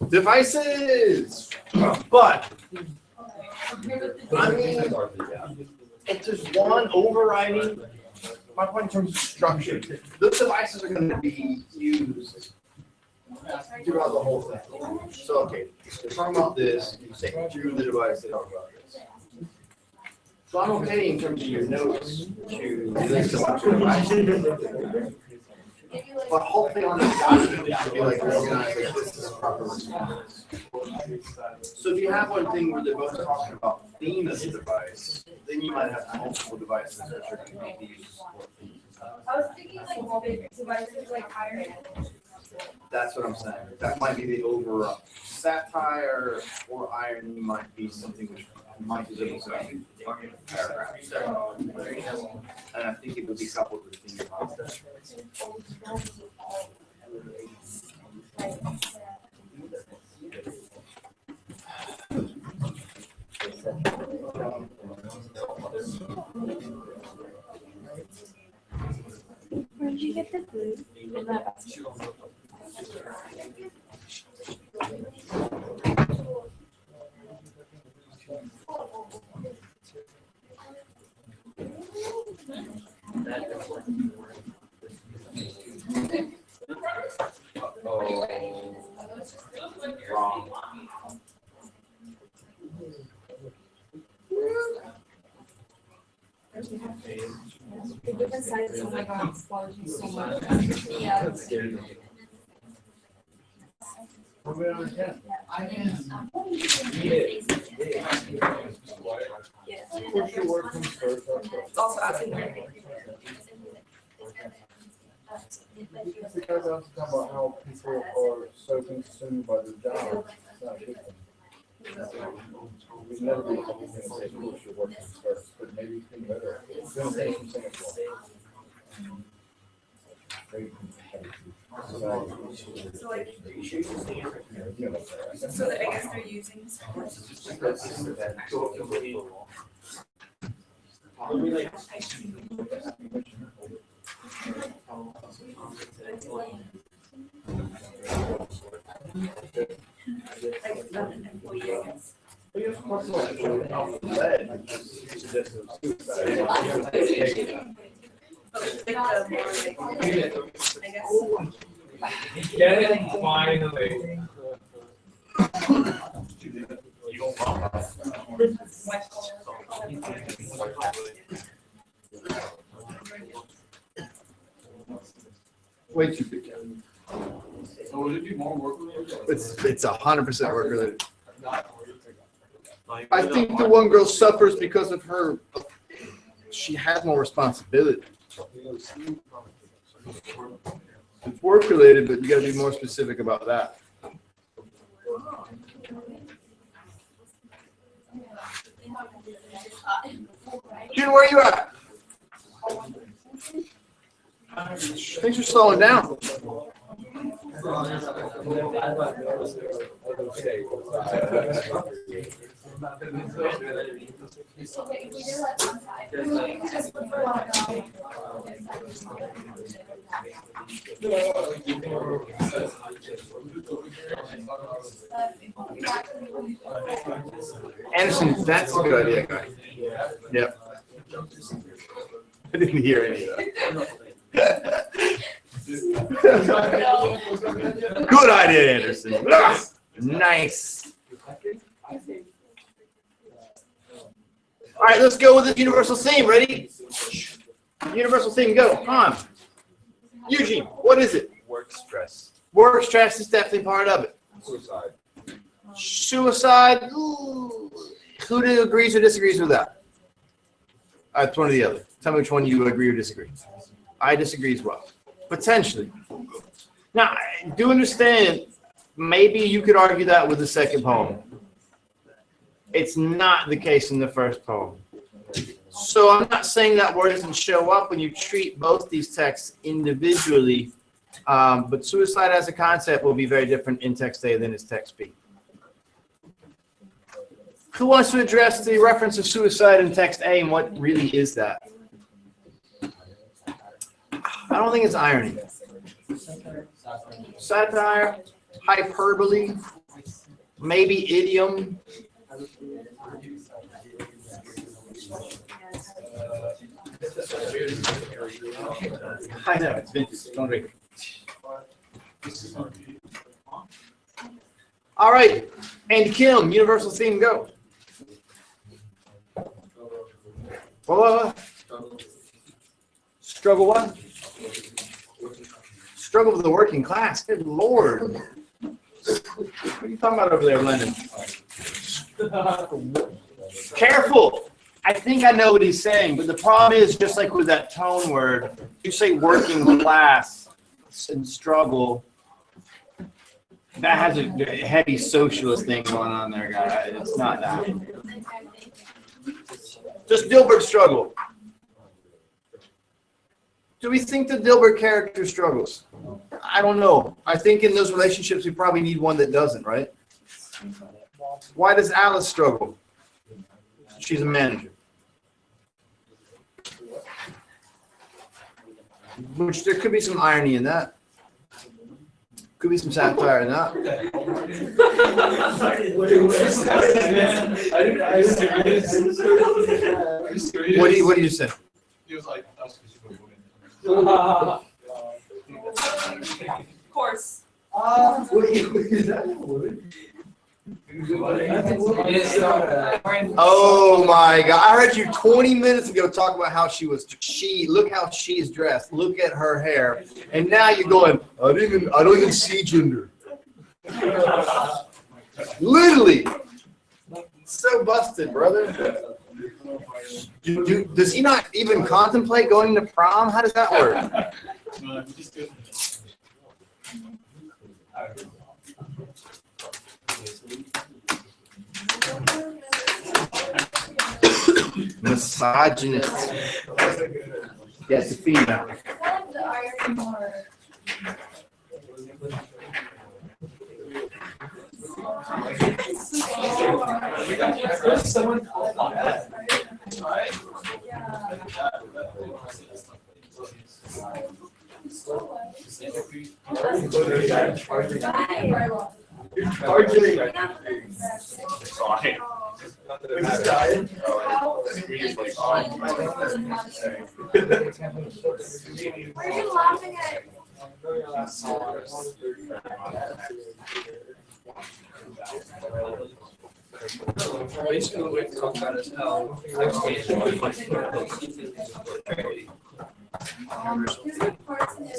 Devices! But, I mean, if there's one overriding, my point in terms of structure, those devices are going to be used throughout the whole thing. So, okay, we're talking about this, you say through the device, they talk about this. So I'm okay in terms of your notes to list a bunch of devices. But hopefully on the document, it should be like organized, like this is proper response. So if you have one thing where they're both talking about theme of the device, then you might have multiple devices that are going to be used. I was thinking like big devices like iron. That's what I'm saying. That might be the over satire or irony might be something which might be able to paragraph. And I think it would be coupled with theme. Where did you get the food? In that basket? Wrong. The different sizes, oh my god, it's bothering me so much. Yeah. It's also asking where they. Because I was talking about how people are so consumed by the job. It's not a good thing. We've never been able to say people should work first, but maybe you can better. It's gonna take some Singapore. Very competitive. So like, You know, so I guess they're using. Like, not an employee, I guess. But like the more like, I guess. Get it finally. Way too big. So would it be more work related? It's 100% work related. I think the one girl suffers because of her. She has more responsibility. It's work related, but you got to be more specific about that. June, where are you at? Things are slowing down. Anderson, that's a good idea, guy. Yep. I didn't hear any of that. Good idea, Anderson. Nice. right, let's go with the universal theme. Ready? Universal theme, go. Come on. Eugene, what is it? Work stress. Work stress is definitely part of it. Suicide. Suicide, ooh, who agrees or disagrees with that? It's one or the other. Tell me which one you agree or disagree. I disagree as well. Potentially. Now, I do understand, maybe you could argue that with the second poem. It's not the case in the first poem. So I'm not saying that word doesn't show up when you treat both these texts individually, but suicide as a concept will be very different in text A than is text B. Who wants to address the reference of suicide in text A and what really is that? I don't think it's irony. Satire, hyperbole, maybe idiom. I know, it's vintage. Don't drink. All right, and Kim, universal theme, go. What? Struggle what? Struggle with the working class. Good Lord. What are you talking about over there, Lennon? Careful. I think I know what he's saying, but the problem is, just like with that tone word, you say working class and struggle, that has a heavy socialist thing going on there, guys. It's not that. Just Dilbert struggle. Do we think the Dilbert character struggles? I don't know. I think in those relationships, we probably need one that doesn't, right? Why does Alice struggle? She's a manager. Which there could be some irony in that. Could be some satire in that. What do you say? He was like, that's Of course. Oh my God! I heard you 20 minutes ago talk about how look how she is dressed. Look at her hair, and now you're going. I don't even see gender. Literally, so busted, brother. Does he not even contemplate going to prom? How does that work? Misogynist. Yes, a female. The irony more. Why are you laughing at? Basically, what we talk about is how There's parts in it.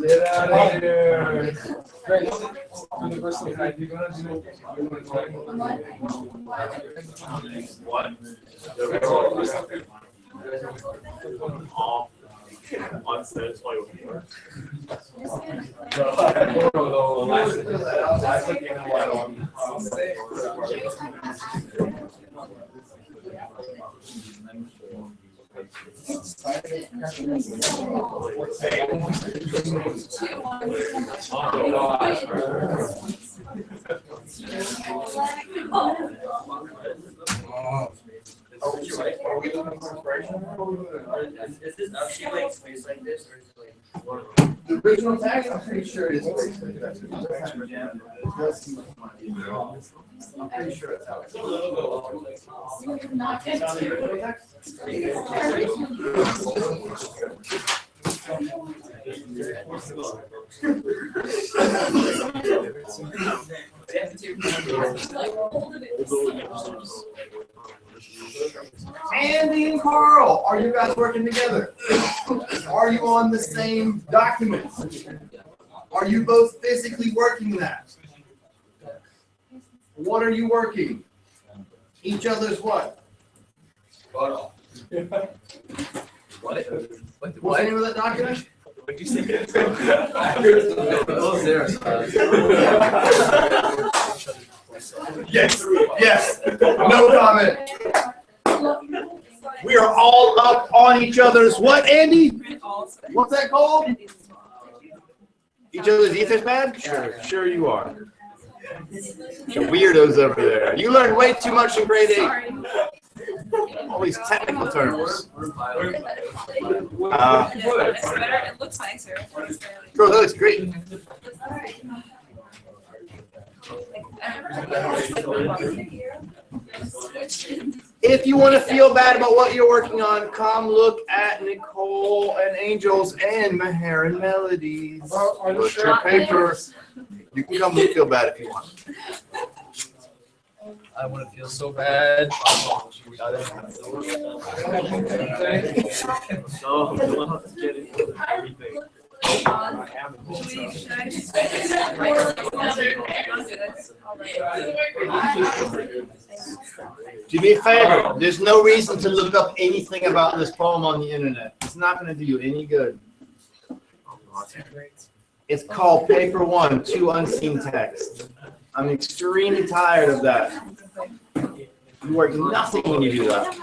Get out of here. Great. Universal high. You gonna do what? Are we looking for inspiration? Is this actually like space like this, or is it like? The original text, I'm pretty sure it is. I'm pretty sure it's how it's. Andy and Carl, are you guys working together? Are you on the same document? Are you both physically working that? What are you working? Each other's what? What? What's the name of that document? What'd you say? Yes, yes, no comment. We are all up on each other's what, Andy? What's that called? Each other's Etherpad? Sure you are. The weirdos over there. You learned way too much in grade 8. All these technical terms. It looks nicer. Bro, that looks great. If you want to feel bad about what you're working on, come look at Nicole and Angels and Meher and Melodies. Look your paper. You can come feel bad if you want. I want to feel so bad. Do me a favor. There's no reason to look up anything about this poem on the internet. It's not going to do you any good. It's called Paper 1, 2 Unseen Texts. I'm extremely tired of that. You work nothing when you do that.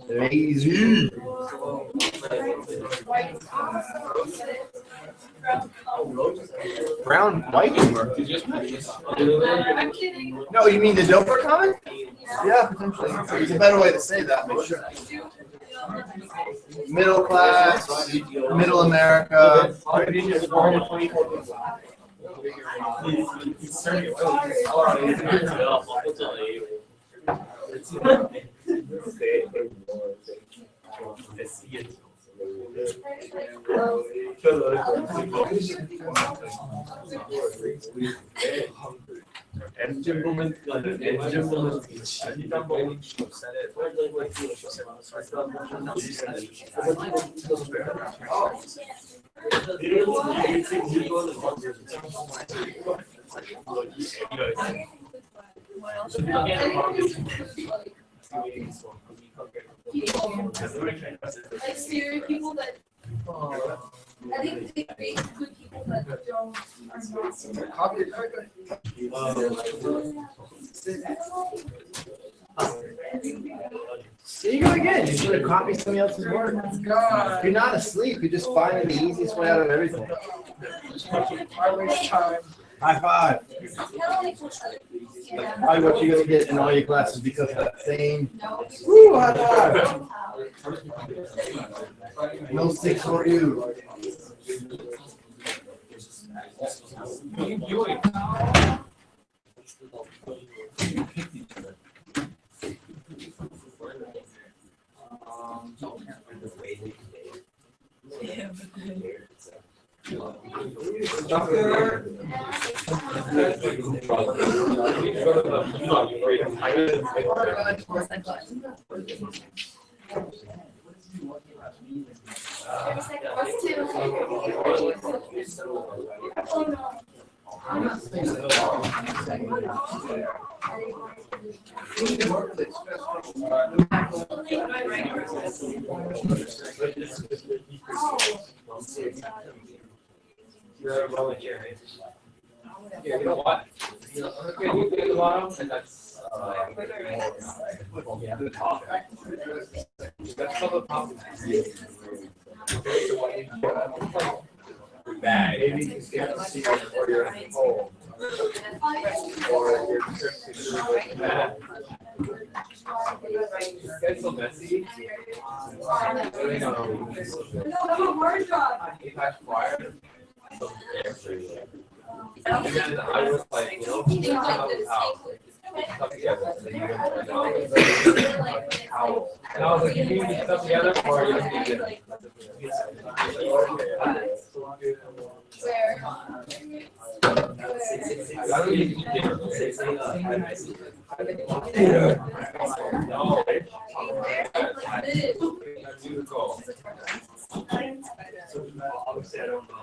Lazy. Brown, white humor. I'm kidding. No, you mean the Dover comic? Yeah, potentially. There's a better way to say that, but sure. Middle class, middle America. Like scary people that, I think they make good people that don't, are There you go again. You should have copied somebody else's work. If you're not asleep, you're just finding the easiest way out of everything. High five. That's probably what you're gonna get in all your classes because of that same. Woo, high five. No 6 for you. Yeah, you know what? Okay, you get the bottom, and that's. That's some of the problems. Bad. Maybe you can see it or you're in a hole. It's so messy. Really No, that's a hard job. And then I was like, you know, Things like how this. stuff together. So you how and I was like, you need to stuff together or you just need to. Where? I don't need to get no. You go. Obviously, I don't know.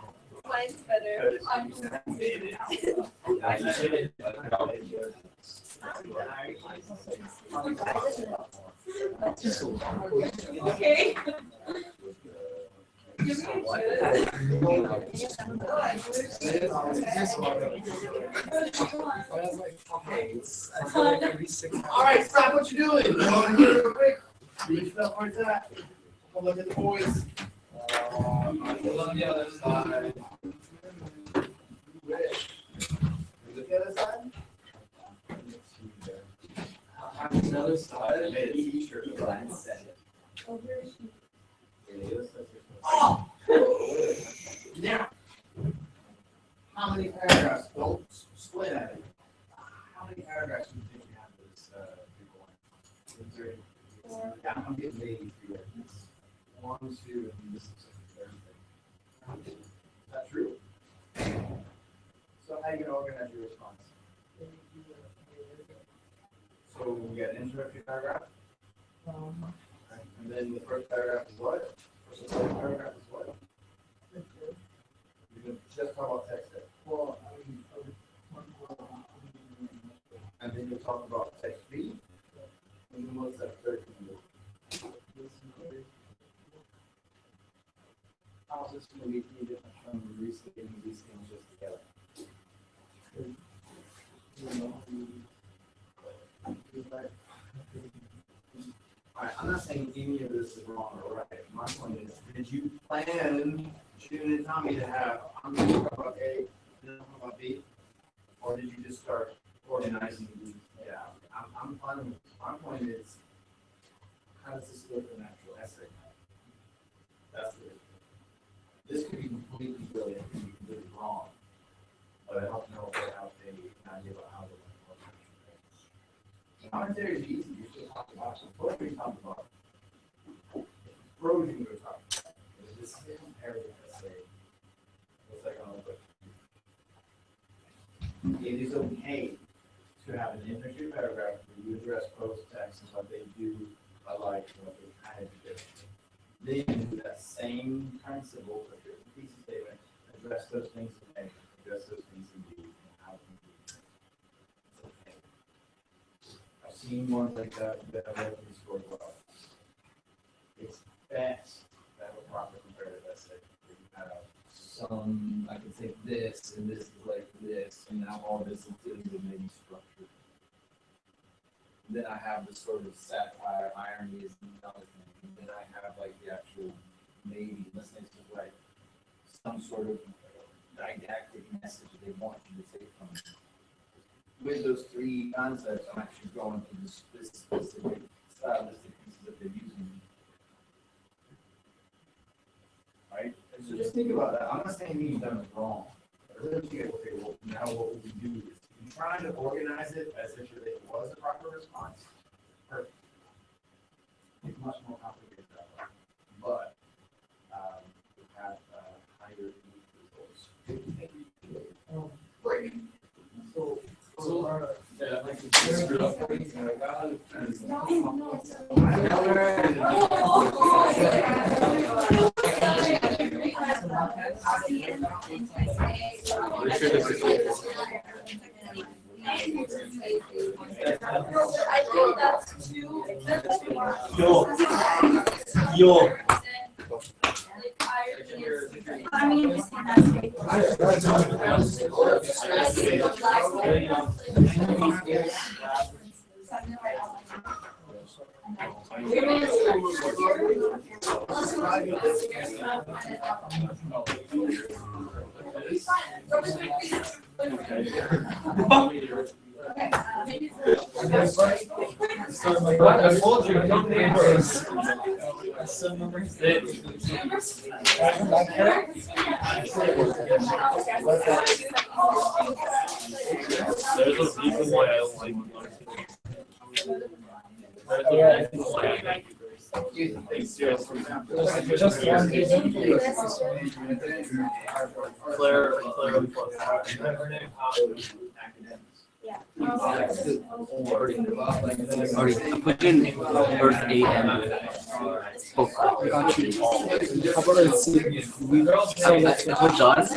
Mine's better. Okay. All right, stop what you're doing. Come on here real quick. Reach up where's that? Come look at the boys. On the other side. Look at the other side. Another side. I made a t-shirt. Oh! Now, how many paragraphs? Don't split at it. How many paragraphs do you think you have this big one? Yeah, I'm getting maybe 3 of this. 1, 2, and this is the third thing. Is that true? So how are you gonna organize your response? So we got an introductory paragraph. Right, and then the first paragraph is what? The second paragraph is what? You can just talk about text there. Well, and then you'll talk about text B. And then what's that third thing? How is this going to be any different from restating these things just together? All right, I'm not saying any of this is wrong or right. My point is, did you plan, June and Tommy, to have, I'm going to talk about A, then talk about B? Or did you just start organizing these? Yeah, I'm fine with this. My point is, how does this look in actual essay? That's it. This could be completely brilliant, it could be completely wrong. But I don't know how they, an idea about how they work. Commentary is easy, you're just talking about, what are you talking about? Erosion we're talking about. This is a comparative essay. What's that gonna look like? It is okay to have an introductory paragraph where you address post text and what they do alike and what they kind of do. Then do that same principle for your thesis statement, address those things in A, address those things in B, and how can you do it. It's okay. I've seen ones like that that have openly scored well. It's best to have a proper comparative essay. Where you have Some, I can say this, and this is like this, and now all this is maybe structured. Then I have the sort of satire, irony is another thing. And then I have like the actual, maybe, let's say it's like some sort of didactic message they want you to take from it. With those 3 concepts, I'm actually going to this specific stylistic pieces that they're using. Right? So just think about that. I'm not saying you've done it wrong. But really think, okay, well, now what would we do is you're trying to organize it as if it was a proper response. Perfect. It's much more complicated that way. But we have higher results. Great. Yeah, like it's screwed up. I think that's too. Yo. I mean, I told you, don't name first. There's a reason why I don't like There's a reason why I like Just one reason. Claire plus. Already put in Earth 8 and Poke. How about I see if we We're done.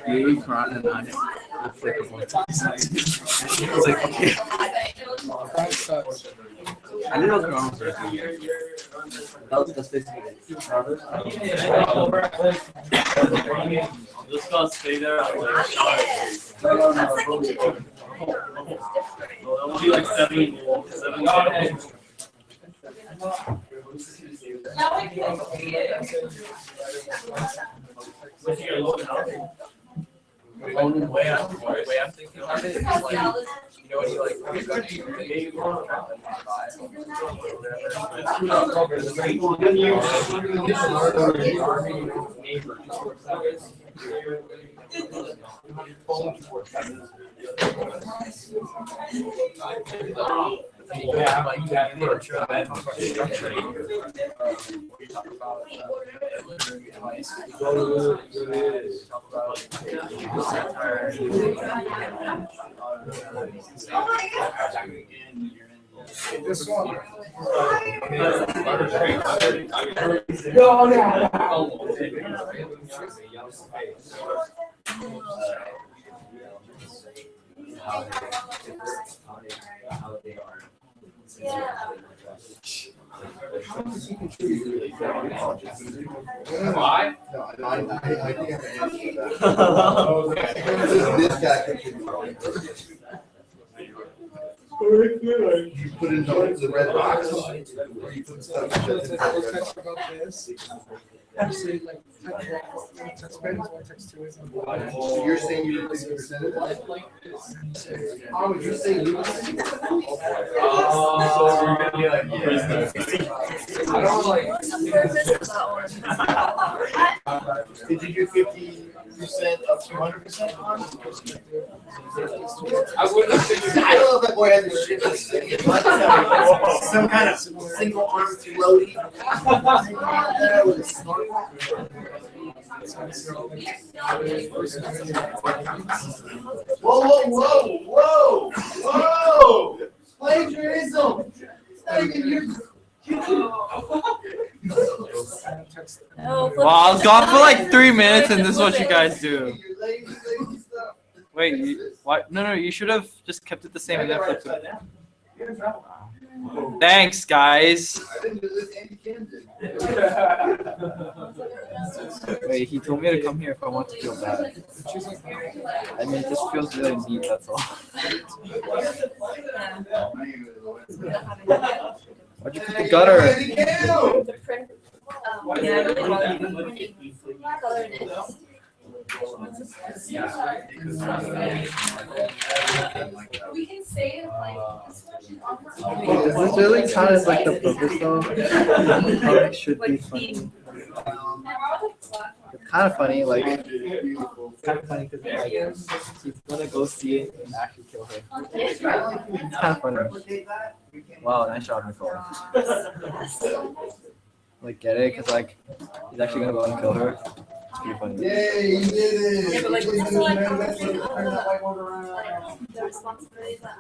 You, Karan, and I flick a bunch. It's like, okay. I didn't know Karan was working. That's basically it. I'm just gonna stay there. It'll be like 7 seconds. The way I'm thinking about it is like, you know, when you like pick up you This one. Why? No, I think I have an answer to that. This guy could. You put in the red box. Or you put stuff that's in the red box. about this. Actually, like, text one, text two is. So you're saying you didn't think percentage? How would you say you? So you're gonna be like, Business. I don't like. Did you do 50% of 200% on? I wouldn't have said I don't know if that boy has a shit. Some kind of single arm floaty. That was smart. Whoa! Plagiarism! It's not even your. Wow, I was gone for like 3 minutes, and this is what you guys do. Wait, what? No, you should have just kept it the same and then flipped it. Thanks, guys. Wait, he told me to come here if I want to feel bad. I mean, it just feels really neat, that's all. Why'd you put the gutter? We can say it like. Is this really kind of like the purpose though? How it should be funny. It's kind of funny, like, kind of funny because like, he's gonna go see it and actually kill her. It's kind of funny. Wow, nice job, Nicole. Like, get it? Because like, he's actually gonna go and kill her. It's pretty funny. Yay, you did it! Yeah, but like, You did it's it, like- man. That's what- turn that whiteboard around. Like, the responsibilities that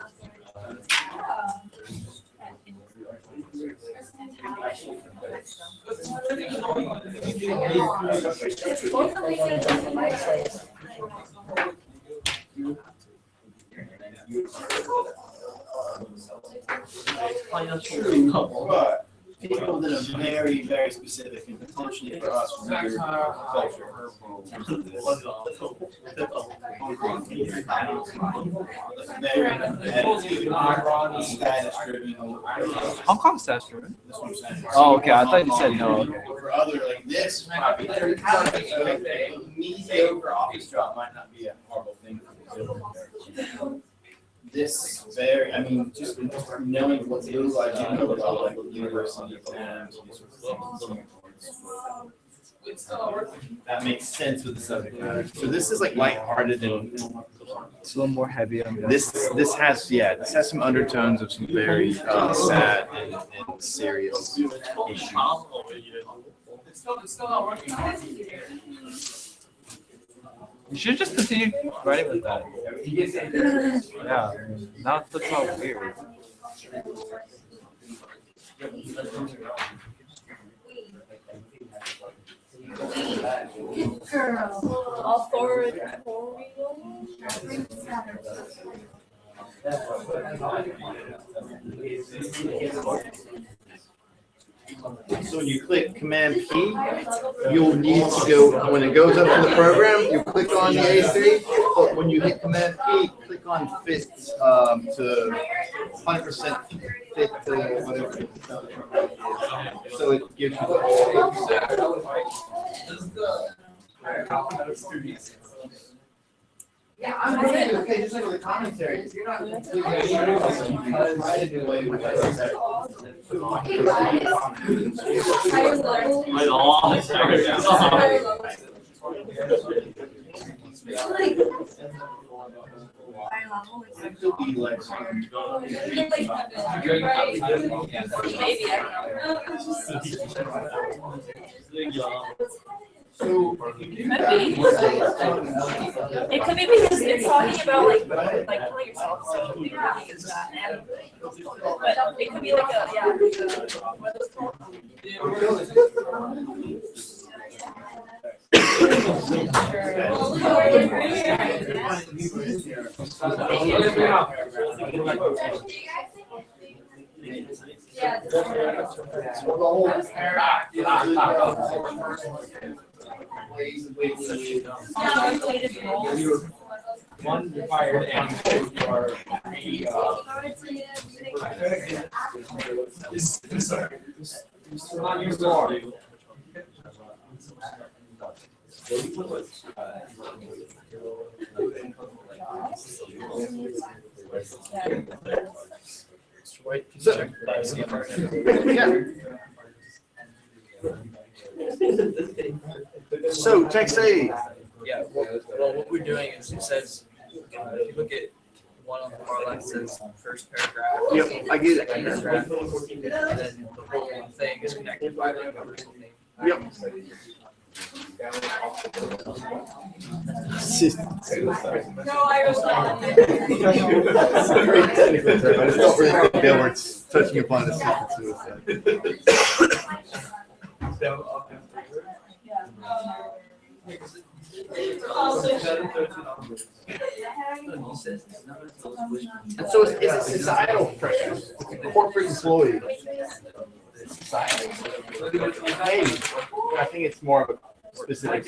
People that are very, very specific and potentially for us from your culture. Hong Kong stats driven. Oh, okay. I thought you said no. Okay. For other like this might be mediocre office job might not be a horrible thing. This very, I mean, just knowing what they look like, you know about like university exams. That makes sense with the subject matter. So this is like lighthearted and It's a little more heavy on this has some undertones of some very sad and serious issues. You should just continue writing with that. Yeah, I mean, now it looks all weird. So when you click Command P, you'll need to go, when it goes up to the program, you click on the A3, but when you hit Command P, click on fit to 100% fit to whatever. So it gives you the whole. Yeah, I'm okay, just like with the commentary, if you're not completely So It could be because it's talking about like kill yourself, so it could be because that. But it could be like what are those called? One required and for not your door. So text A. Yeah, well, what we're doing is it says, if you look at one on the far left, it says first paragraph. Yep, I get it. Second paragraph, and then the whole thing is connected by the government name. Yep. No, I was Very technical term. I just don't really think they were touching upon assisted suicide. And so it's societal pressures, corporate employees. Maybe. I think it's more of a specific,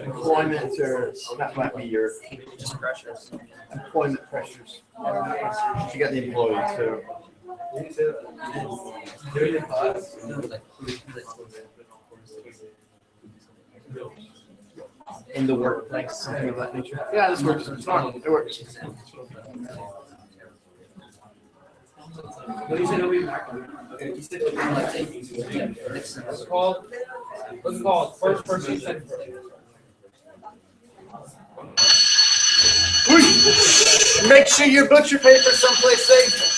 employment or that might be your Just pressures. employment pressures. You got the employees, so. In the workplace, something of that nature. Yeah, this works. It's fine. It works. What's it called? First person sentence. Make sure you put your paper someplace safe.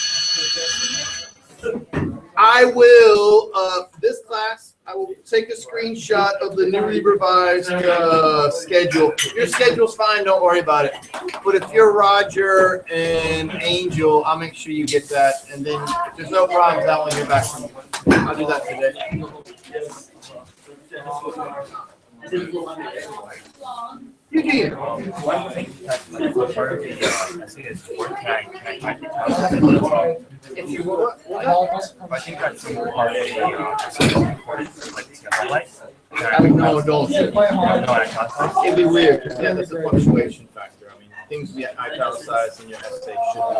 I will, this class, I will take a screenshot of the newly revised schedule. Your schedule's fine, don't worry about it. But if you're Roger and Angel, I'll make sure you get that. And then if there's no problems, I won't hear back from you. I'll do that today. Eugene. One thing that's like part of the essay is word tag. If you will, I think that's some part of the important, like the highlight. no, don't. No, I can't. It'd be weird, 'cause, yeah, that's a fluctuation factor. I mean, things we italicized in your essay should be.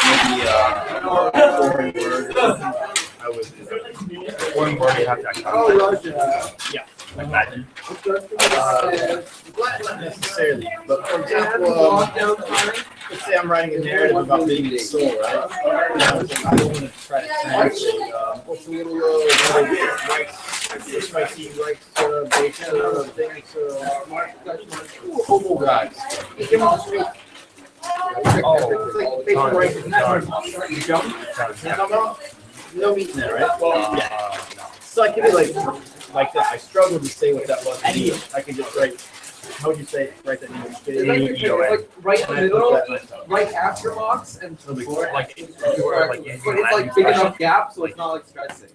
Maybe, foreign word. I would. One word you have to italicise. Yeah. Like Latin. Not necessarily, but for example, let's say I'm writing a narrative about being in Seoul, right? I don't want to try to translate, what's a little, rice, spicy rice, baked, things, hobo guys. You give them a sweet. It's like baked rice, isn't that you jump? No meat in there, right? Well, yeah. So I could be like that. I struggle to say what that was. I could just write. How would you say? Write that name. It's like right in the middle, right after box, and before. Like, But it's like big enough gap, so it's not like stressing.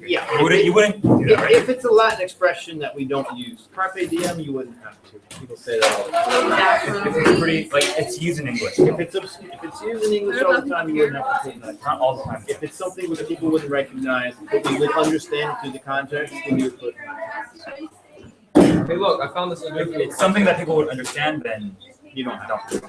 Yeah. You wouldn't do that, right? If it's a Latin expression that we don't use, carpe diem, you wouldn't have to. People say that all the time. If it's pretty, like, it's used in English. If it's used in English all the time, you wouldn't have to put that. Not all the time. If it's something that people wouldn't recognize, but we would understand through the context, then you would put. Hey, look, I found this. If it's something that people would understand, then You don't have to.